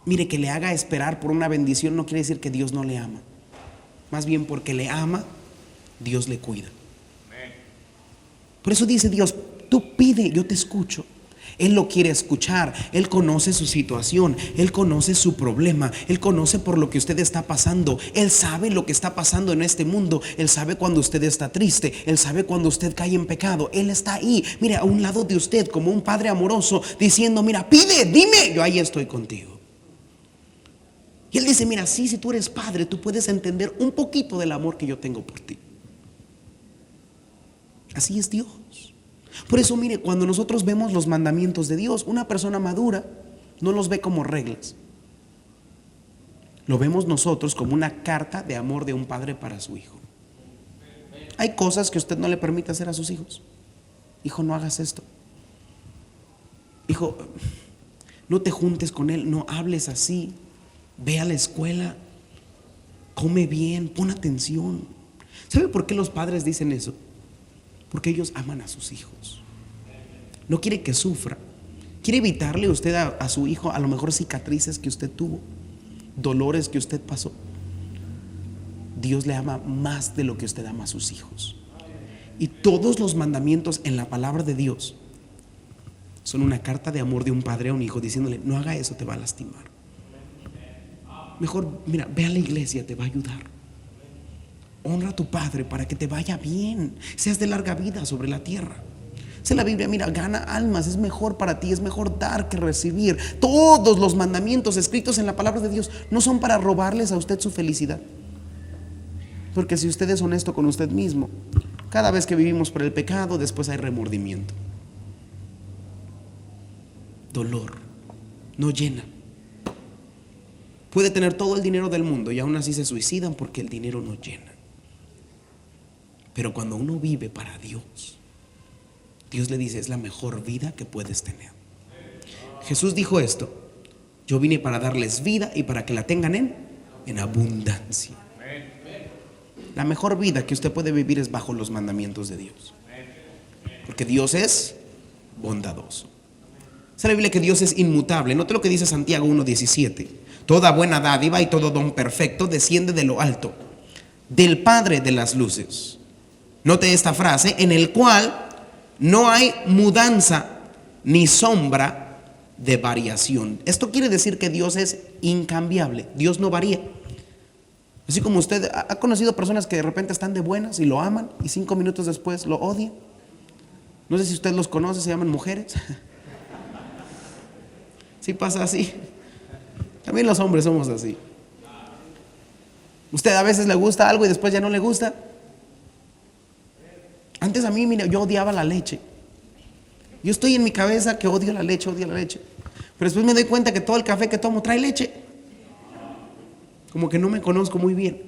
Mire, que le haga esperar por una bendición no quiere decir que Dios no le ama. Más bien, porque le ama, Dios le cuida. Por eso dice Dios, tú pide, yo te escucho. Él lo quiere escuchar. Él conoce su situación. Él conoce su problema. Él conoce por lo que usted está pasando. Él sabe lo que está pasando en este mundo. Él sabe cuando usted está triste. Él sabe cuando usted cae en pecado. Él está ahí, mire, a un lado de usted como un padre amoroso, diciendo: mira, pide, dime, yo ahí estoy contigo. Y Él dice: mira, sí, si tú eres padre, tú puedes entender un poquito del amor que yo tengo por ti. Así es Dios. Por eso, mire, cuando nosotros vemos los mandamientos de Dios, una persona madura no los ve como reglas. Lo vemos nosotros como una carta de amor de un padre para su hijo. Hay cosas que usted no le permite hacer a sus hijos. Hijo, no hagas esto. Hijo, no te juntes con él, no hables así. Ve a la escuela, come bien, pon atención. ¿Sabe por qué los padres dicen eso? Porque ellos aman a sus hijos. No quiere que sufra. Quiere evitarle usted a su hijo a lo mejor cicatrices que usted tuvo, dolores que usted pasó. Dios le ama más de lo que usted ama a sus hijos. Y todos los mandamientos en la palabra de Dios son una carta de amor de un padre a un hijo, diciéndole: no haga eso, te va a lastimar. Mejor, mira, ve a la iglesia, te va a ayudar. Honra a tu padre para que te vaya bien, seas de larga vida sobre la tierra. Dice la Biblia: mira, gana almas, es mejor para ti, es mejor dar que recibir. Todos los mandamientos escritos en la palabra de Dios no son para robarles a usted su felicidad. Porque si usted es honesto con usted mismo, cada vez que vivimos por el pecado, después hay remordimiento, dolor, no llena. Puede tener todo el dinero del mundo y aún así se suicidan porque el dinero no llena. Pero cuando uno vive para Dios, Dios le dice: es la mejor vida que puedes tener. Jesús dijo esto: yo vine para darles vida y para que la tengan en abundancia. La mejor vida que usted puede vivir es bajo los mandamientos de Dios, porque Dios es bondadoso. Dice la Biblia que Dios es inmutable. Note lo que dice Santiago 1:17: toda buena dádiva y todo don perfecto desciende de lo alto, del Padre de las luces. Note esta frase: en el cual no hay mudanza ni sombra de variación. Esto quiere decir que Dios es incambiable. Dios no varía. Así como usted ha conocido personas que de repente están de buenas y lo aman y 5 minutos después lo odian. No sé si usted los conoce, se llaman mujeres. Sí pasa así. También los hombres somos así. Usted a veces le gusta algo y después ya no le gusta. Antes a mí, mira, yo odiaba la leche. Yo estoy en mi cabeza que odio la leche. Pero después me doy cuenta que todo el café que tomo trae leche. Como que no me conozco muy bien.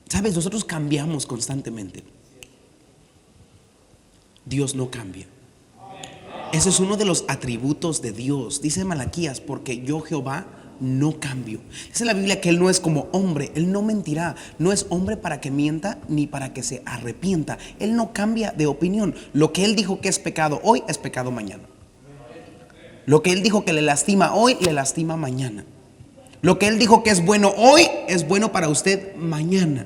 ¿Sabes? Nosotros cambiamos constantemente. Dios no cambia. Ese es uno de los atributos de Dios. Dice Malaquías: porque yo, Jehová, no cambio. Dice la Biblia que Él no es como hombre, Él no mentirá. No es hombre para que mienta ni para que se arrepienta. Él no cambia de opinión. Lo que Él dijo que es pecado hoy, es pecado mañana. Lo que Él dijo que le lastima hoy, le lastima mañana. Lo que Él dijo que es bueno hoy, es bueno para usted mañana.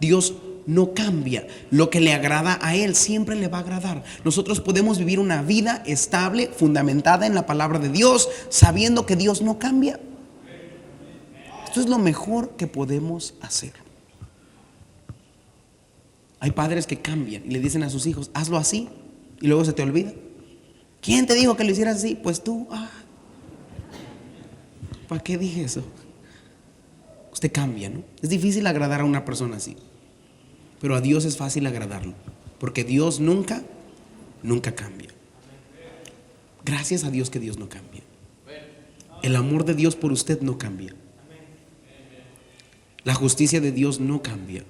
Dios no cambia. Lo que le agrada a Él siempre le va a agradar. Nosotros podemos vivir una vida estable, fundamentada en la palabra de Dios, sabiendo que Dios no cambia. Esto es lo mejor que podemos hacer. Hay padres que cambian y le dicen a sus hijos: hazlo así, y luego se te olvida. ¿Quién te dijo que lo hicieras así? Pues tú. ¿Para qué dije eso? Usted cambia, ¿no? Es difícil agradar a una persona así, pero a Dios es fácil agradarlo, porque Dios nunca cambia. Gracias a Dios que Dios no cambia. El amor de Dios por usted no cambia. La justicia de Dios no cambia.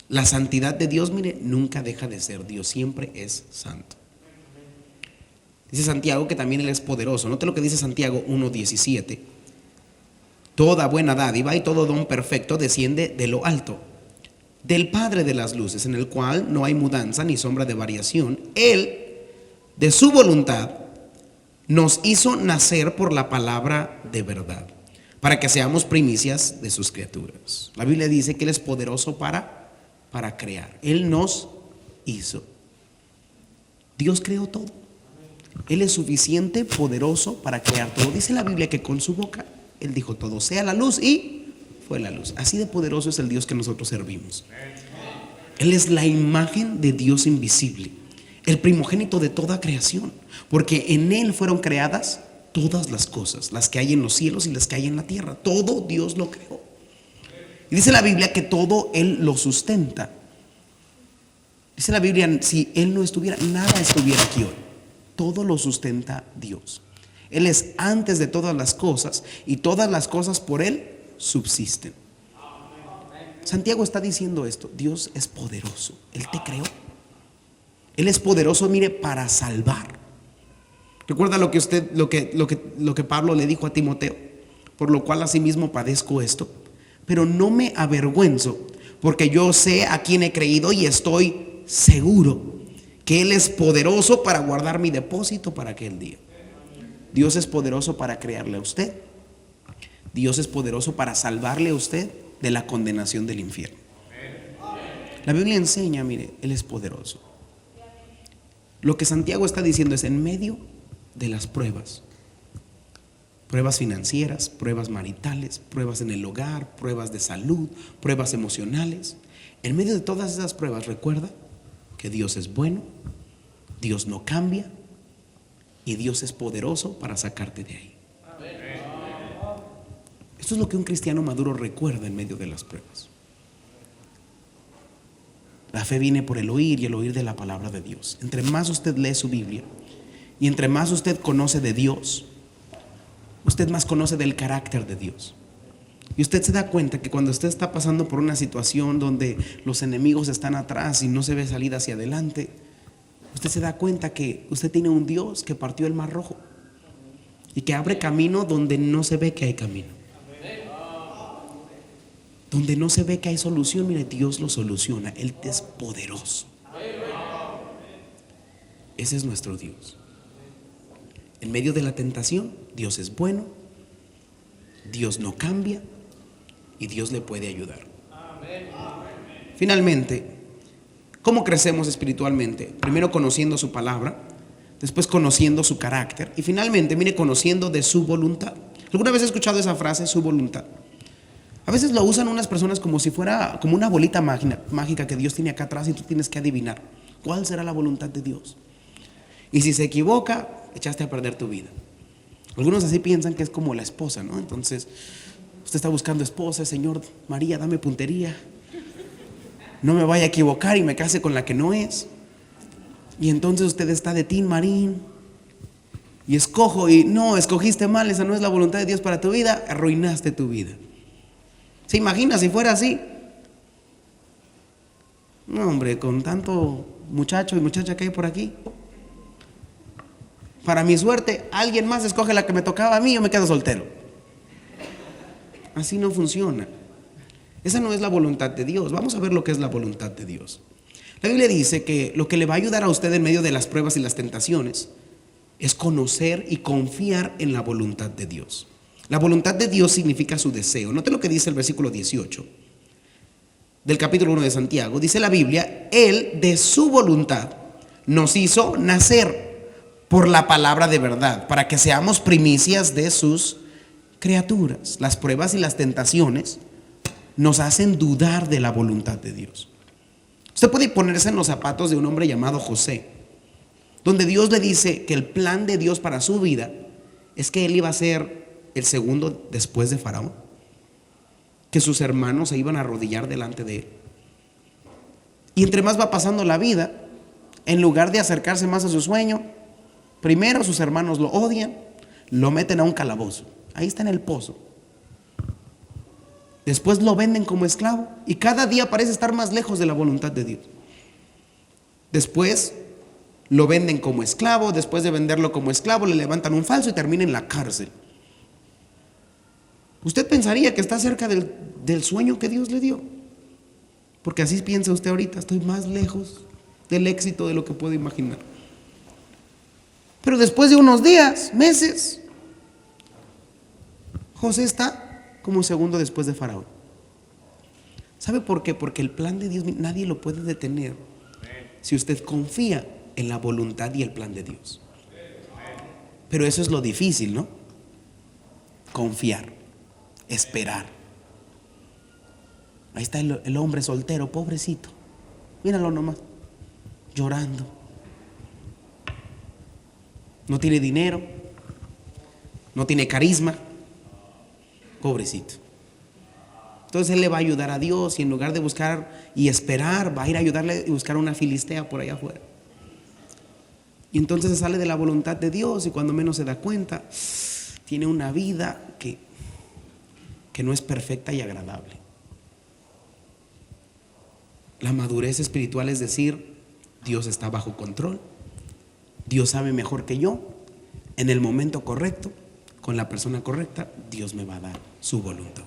La santidad de Dios, mire, nunca deja de ser. Dios siempre es santo. Dice Santiago que también Él es poderoso. Note lo que dice Santiago 1:17: toda buena dádiva y todo don perfecto desciende de lo alto, del Padre de las luces, en el cual no hay mudanza ni sombra de variación. Él, de su voluntad, nos hizo nacer por la palabra de verdad, para que seamos primicias de sus criaturas. La Biblia dice que Él es poderoso para crear. Él nos hizo. Dios creó todo. Él es suficiente, poderoso para crear todo. Dice la Biblia que con su boca Él dijo todo, sea la luz, y fue la luz. Así de poderoso es el Dios que nosotros servimos. Él es la imagen de Dios invisible, el primogénito de toda creación, porque en Él fueron creadas todas las cosas, las que hay en los cielos y las que hay en la tierra. Todo Dios lo creó. Y dice la Biblia que todo Él lo sustenta. Dice la Biblia, si Él no estuviera, nada estuviera aquí hoy. Todo lo sustenta Dios. Él es antes de todas las cosas, y todas las cosas por Él subsisten. Santiago está diciendo esto: Dios es poderoso. Él te creó. Él es poderoso, mire, para salvar. Recuerda lo que Pablo le dijo a Timoteo: por lo cual asimismo padezco esto, pero no me avergüenzo, porque yo sé a quién he creído y estoy seguro que Él es poderoso para guardar mi depósito para aquel día. Dios es poderoso para crearle a usted. Dios es poderoso para salvarle a usted de la condenación del infierno. La Biblia enseña, mire, Él es poderoso. Lo que Santiago está diciendo es: en medio de las pruebas financieras, pruebas maritales, pruebas en el hogar, pruebas de salud, pruebas emocionales, en medio de todas esas pruebas, recuerda que Dios es bueno, Dios no cambia, y Dios es poderoso para sacarte de ahí. Esto es lo que un cristiano maduro recuerda en medio de las pruebas. La fe viene por el oír, y el oír de la palabra de Dios. Entre más usted lee su Biblia y entre más usted conoce de Dios, usted más conoce del carácter de Dios. Y usted se da cuenta que cuando usted está pasando por una situación donde los enemigos están atrás y no se ve salida hacia adelante, usted se da cuenta que usted tiene un Dios que partió el mar rojo y que abre camino donde no se ve que hay camino. Donde no se ve que hay solución, mire, Dios lo soluciona. Él es poderoso. Ese es nuestro Dios. En medio de la tentación, Dios es bueno, Dios no cambia, y Dios le puede ayudar. Finalmente, ¿cómo crecemos espiritualmente? Primero conociendo su palabra, después conociendo su carácter, y finalmente, mire, conociendo de su voluntad. ¿Alguna vez he escuchado esa frase, su voluntad? A veces lo usan unas personas como si fuera como una bolita mágica que Dios tiene acá atrás, y tú tienes que adivinar cuál será la voluntad de Dios. Y si se equivoca, echaste a perder tu vida. Algunos así piensan que es como la esposa, ¿no? Entonces, usted está buscando esposa: Señor, María, dame puntería, no me vaya a equivocar y me case con la que no es. Y entonces usted está de Tin Marín y escojo, y no, escogiste mal, esa no es la voluntad de Dios para tu vida, arruinaste tu vida. ¿Se imagina si fuera así? No, hombre, con tanto muchacho y muchacha que hay por aquí, para mi suerte, alguien más escoge la que me tocaba a mí y yo me quedo soltero. Así no funciona. Esa no es la voluntad de Dios. Vamos a ver lo que es la voluntad de Dios. La Biblia dice que lo que le va a ayudar a usted en medio de las pruebas y las tentaciones es conocer y confiar en la voluntad de Dios. La voluntad de Dios significa su deseo. Note lo que dice el versículo 18 del capítulo 1 de Santiago. Dice la Biblia: Él de su voluntad nos hizo nacer por la palabra de verdad, para que seamos primicias de sus criaturas. Las pruebas y las tentaciones nos hacen dudar de la voluntad de Dios. Usted puede ponerse en los zapatos de un hombre llamado José, donde Dios le dice que el plan de Dios para su vida es que él iba a ser el segundo después de Faraón, que sus hermanos se iban a arrodillar delante de él. Y entre más va pasando la vida, en lugar de acercarse más a su sueño, primero sus hermanos lo odian, lo meten a un calabozo, ahí está en el pozo. Después lo venden como esclavo y cada día parece estar más lejos de la voluntad de Dios. Después lo venden como esclavo, después de venderlo como esclavo le levantan un falso y termina en la cárcel. Usted pensaría que está cerca del sueño que Dios le dio, porque así piensa usted ahorita: estoy más lejos del éxito de lo que puedo imaginar. Pero después de unos días, meses, José está como segundo después de Faraón. ¿Sabe por qué? Porque el plan de Dios nadie lo puede detener si usted confía en la voluntad y el plan de Dios. Pero eso es lo difícil, ¿no? Confiar, esperar. Ahí está el hombre soltero, pobrecito. Míralo nomás, llorando. No tiene dinero, no tiene carisma, pobrecito. Entonces él le va a ayudar a Dios y en lugar de buscar y esperar, va a ir a ayudarle y buscar una filistea por allá afuera. Y entonces se sale de la voluntad de Dios y cuando menos se da cuenta, tiene una vida que no es perfecta y agradable. La madurez espiritual es decir, Dios está bajo control, Dios sabe mejor que yo, en el momento correcto, con la persona correcta, Dios me va a dar su voluntad.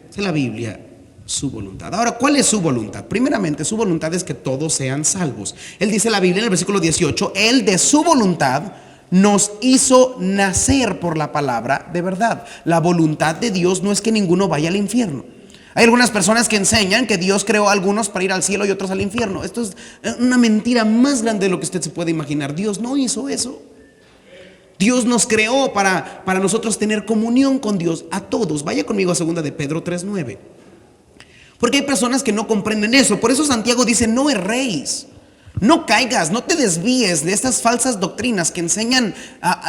Es la Biblia, su voluntad. Ahora, ¿cuál es su voluntad? Primeramente, su voluntad es que todos sean salvos. Él dice en la Biblia en el versículo 18, Él de su voluntad nos hizo nacer por la palabra de verdad. La voluntad de Dios no es que ninguno vaya al infierno. Hay algunas personas que enseñan que Dios creó a algunos para ir al cielo y otros al infierno. Esto es una mentira más grande de lo que usted se puede imaginar. Dios no hizo eso. Dios nos creó para nosotros tener comunión con Dios a todos. Vaya conmigo a 2 de Pedro 3:9. Porque hay personas que no comprenden eso. Por eso Santiago dice, no erréis. No caigas, no te desvíes de estas falsas doctrinas que enseñan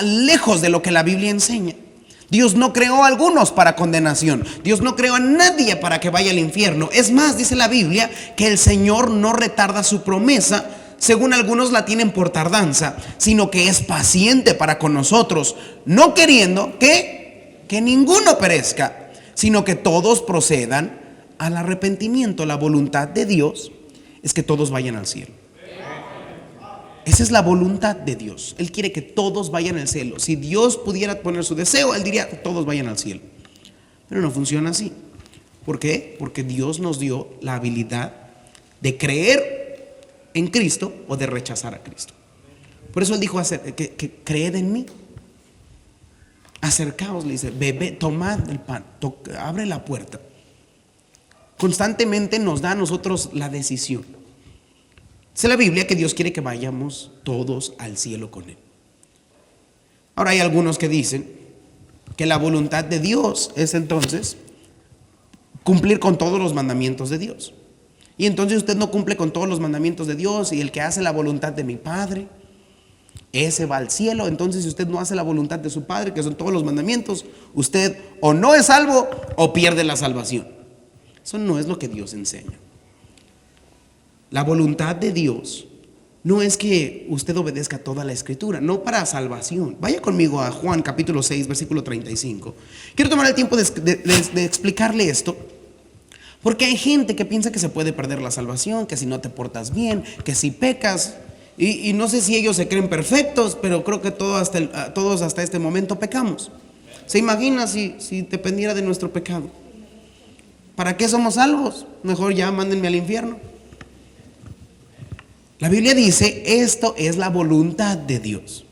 lejos de lo que la Biblia enseña. Dios no creó a algunos para condenación. Dios no creó a nadie para que vaya al infierno. Es más, dice la Biblia que el Señor no retarda su promesa, según algunos la tienen por tardanza, sino que es paciente para con nosotros, no queriendo que ninguno perezca, sino que todos procedan al arrepentimiento. La voluntad de Dios es que todos vayan al cielo. Esa es la voluntad de Dios. Él quiere que todos vayan al cielo. Si Dios pudiera poner su deseo, Él diría que todos vayan al cielo. Pero no funciona así. ¿Por qué? Porque Dios nos dio la habilidad de creer en Cristo o de rechazar a Cristo. Por eso Él dijo que creed en mí. Acercaos, le dice, bebé, tomad el pan, abre la puerta. Constantemente nos da a nosotros la decisión. Dice la Biblia que Dios quiere que vayamos todos al cielo con Él. Ahora hay algunos que dicen que la voluntad de Dios es entonces cumplir con todos los mandamientos de Dios. Y entonces usted no cumple con todos los mandamientos de Dios y el que hace la voluntad de mi Padre, ese va al cielo. Entonces si usted no hace la voluntad de su Padre, que son todos los mandamientos, usted o no es salvo o pierde la salvación. Eso no es lo que Dios enseña. La voluntad de Dios no es que usted obedezca toda la escritura, no para salvación. Vaya conmigo a Juan capítulo 6, versículo 35. Quiero tomar el tiempo de explicarle esto, porque hay gente que piensa que se puede perder la salvación, que si no te portas bien, que si pecas, y no sé si ellos se creen perfectos, pero creo que todos hasta este momento pecamos. ¿Se imagina si dependiera de nuestro pecado? ¿Para qué somos salvos? Mejor ya mándenme al infierno. La Biblia dice, esto es la voluntad de Dios.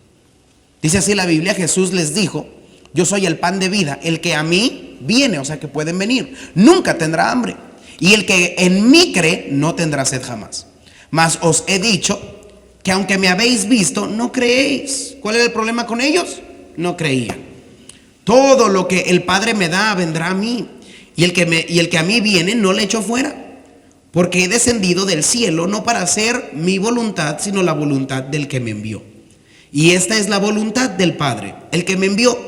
Dice así la Biblia, Jesús les dijo, yo soy el pan de vida, el que a mí viene, o sea que pueden venir, nunca tendrá hambre. Y el que en mí cree, no tendrá sed jamás. Mas os he dicho que aunque me habéis visto, no creéis. ¿Cuál era el problema con ellos? No creían. Todo lo que el Padre me da, vendrá a mí. Y el que a mí viene, no le echo fuera. Porque he descendido del cielo no para hacer mi voluntad, sino la voluntad del que me envió. Y esta es la voluntad del Padre, el que me envió,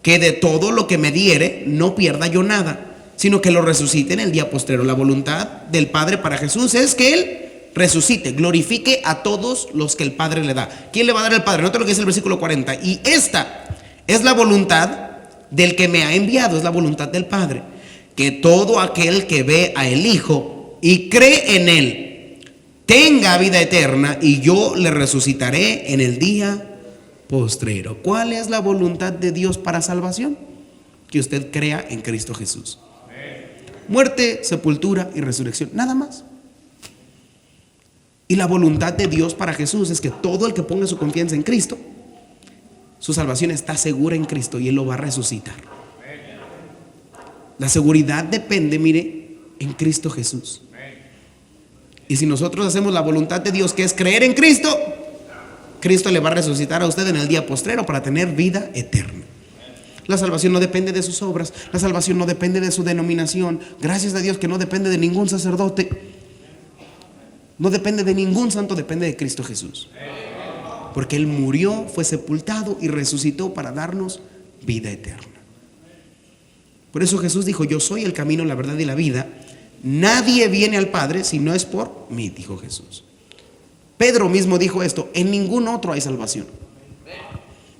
que de todo lo que me diere no pierda yo nada, sino que lo resucite en el día postrero. La voluntad del Padre para Jesús es que Él resucite, glorifique a todos los que el Padre le da. ¿Quién le va a dar al Padre? Nota lo que dice el versículo 40. Y esta es la voluntad del que me ha enviado, es la voluntad del Padre, que todo aquel que ve a el Hijo y cree en Él tenga vida eterna, y yo le resucitaré en el día postrero. ¿Cuál es la voluntad de Dios para salvación? Que usted crea en Cristo Jesús. Muerte, sepultura y resurrección, nada más. Y la voluntad de Dios para Jesús es que todo el que ponga su confianza en Cristo, su salvación está segura en Cristo y Él lo va a resucitar. La seguridad depende, mire, en Cristo Jesús. Y si nosotros hacemos la voluntad de Dios, que es creer en Cristo, Cristo le va a resucitar a usted en el día postrero para tener vida eterna. La salvación no depende de sus obras, la salvación no depende de su denominación. Gracias a Dios que no depende de ningún sacerdote, no depende de ningún santo, depende de Cristo Jesús. Porque Él murió, fue sepultado y resucitó para darnos vida eterna. Por eso Jesús dijo: yo soy el camino, la verdad y la vida. Nadie viene al Padre si no es por mí, dijo Jesús. Pedro mismo dijo esto: en ningún otro hay salvación,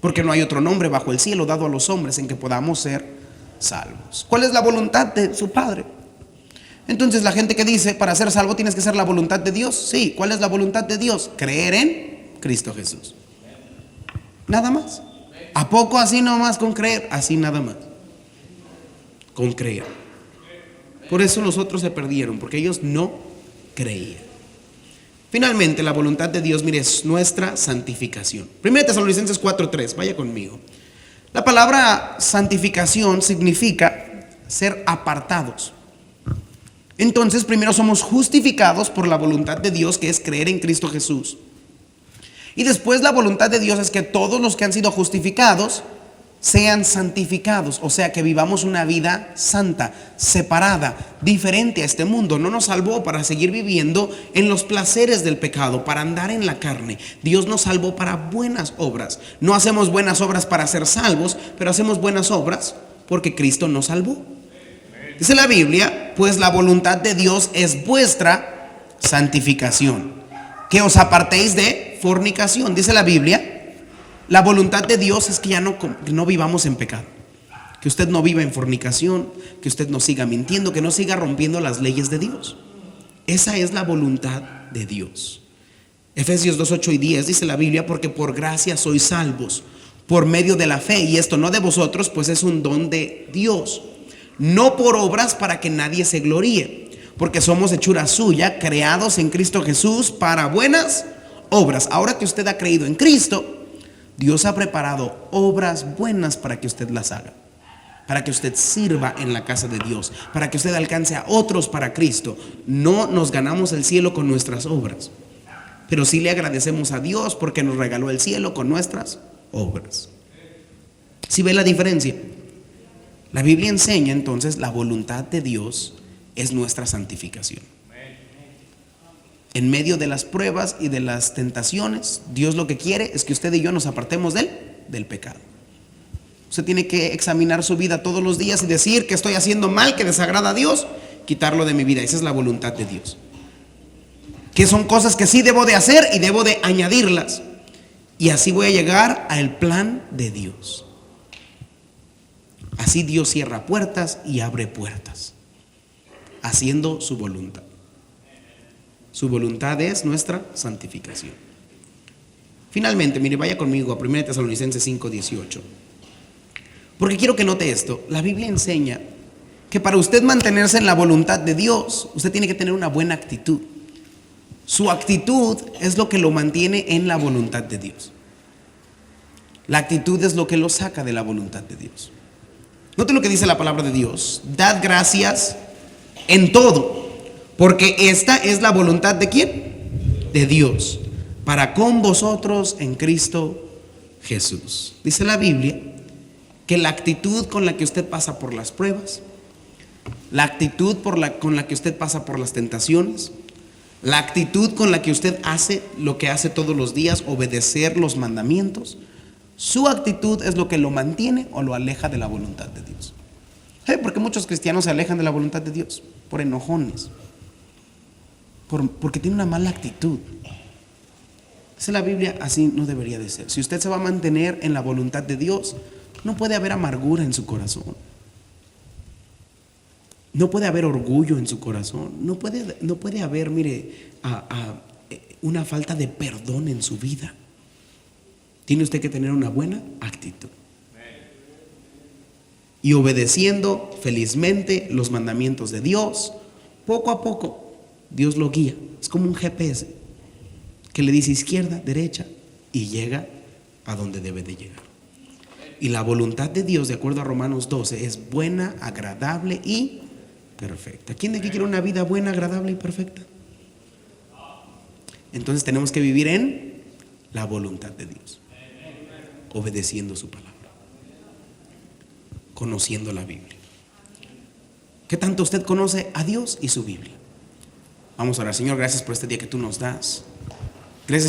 porque no hay otro nombre bajo el cielo dado a los hombres en que podamos ser salvos. ¿Cuál es la voluntad de su Padre? Entonces la gente que dice: para ser salvo tienes que ser la voluntad de Dios. Sí, ¿cuál es la voluntad de Dios? Creer en Cristo Jesús. Nada más. ¿A poco así nomás con creer? Así nada más. Con creer. Por eso los otros se perdieron, porque ellos no creían. Finalmente, la voluntad de Dios, mire, es nuestra santificación. 1 Tesalonicenses 4:3, vaya conmigo. La palabra santificación significa ser apartados. Entonces, primero somos justificados por la voluntad de Dios, que es creer en Cristo Jesús. Y después la voluntad de Dios es que todos los que han sido justificados sean santificados, o sea, que vivamos una vida santa, separada, diferente a este mundo. No nos salvó para seguir viviendo en los placeres del pecado, para andar en la carne. Dios nos salvó para buenas obras. No hacemos buenas obras para ser salvos, pero hacemos buenas obras porque Cristo nos salvó. Dice la Biblia: pues la voluntad de Dios es vuestra santificación, que os apartéis de fornicación. Dice la Biblia: la voluntad de Dios es que ya no vivamos en pecado, que usted no viva en fornicación, que usted no siga mintiendo, que no siga rompiendo las leyes de Dios. Esa es la voluntad de Dios. Efesios 2:8 y 10 dice la Biblia: porque por gracia sois salvos por medio de la fe, y esto no de vosotros, pues es un don de Dios, no por obras para que nadie se gloríe, porque somos hechura suya, creados en Cristo Jesús para buenas obras. Ahora que usted ha creído en Cristo, Dios ha preparado obras buenas para que usted las haga, para que usted sirva en la casa de Dios, para que usted alcance a otros para Cristo. No nos ganamos el cielo con nuestras obras, pero sí le agradecemos a Dios porque nos regaló el cielo con nuestras obras. ¿Sí ve la diferencia? La Biblia enseña entonces la voluntad de Dios es nuestra santificación. En medio de las pruebas y de las tentaciones, Dios lo que quiere es que usted y yo nos apartemos del pecado. Usted tiene que examinar su vida todos los días y decir: que estoy haciendo mal, que desagrada a Dios, quitarlo de mi vida. Esa es la voluntad de Dios. Que son cosas que sí debo de hacer y debo de añadirlas. Y así voy a llegar al plan de Dios. Así Dios cierra puertas y abre puertas, haciendo su voluntad. Su voluntad es nuestra santificación. Finalmente, mire, vaya conmigo a 1 Tesalonicenses 5:18. Porque quiero que note esto. La Biblia enseña que para usted mantenerse en la voluntad de Dios, usted tiene que tener una buena actitud. Su actitud es lo que lo mantiene en la voluntad de Dios. La actitud es lo que lo saca de la voluntad de Dios. Note lo que dice la palabra de Dios: dad gracias en todo, porque esta es la voluntad ¿de quién? De Dios, para con vosotros en Cristo Jesús. Dice la Biblia que la actitud con la que usted pasa por las pruebas, la actitud con la que usted pasa por las tentaciones, la actitud con la que usted hace lo que hace todos los días, obedecer los mandamientos, su actitud es lo que lo mantiene o lo aleja de la voluntad de Dios. Porque muchos cristianos se alejan de la voluntad de Dios por enojones, porque tiene una mala actitud. Dice la Biblia: así no debería de ser. Si usted se va a mantener en la voluntad de Dios, no puede haber amargura en su corazón, no puede haber orgullo en su corazón, no puede haber, mire, una falta de perdón en su vida. Tiene usted que tener una buena actitud y obedeciendo felizmente los mandamientos de Dios. Poco a poco Dios lo guía. Es como un GPS que le dice izquierda, derecha, y llega a donde debe de llegar. Y la voluntad de Dios, de acuerdo a Romanos 12, es buena, agradable y perfecta. ¿Quién de aquí quiere una vida buena, agradable y perfecta? Entonces tenemos que vivir en la voluntad de Dios, obedeciendo su palabra, conociendo la Biblia. ¿Qué tanto usted conoce a Dios y su Biblia? Vamos a orar. Señor, gracias por este día que tú nos das. Gracias.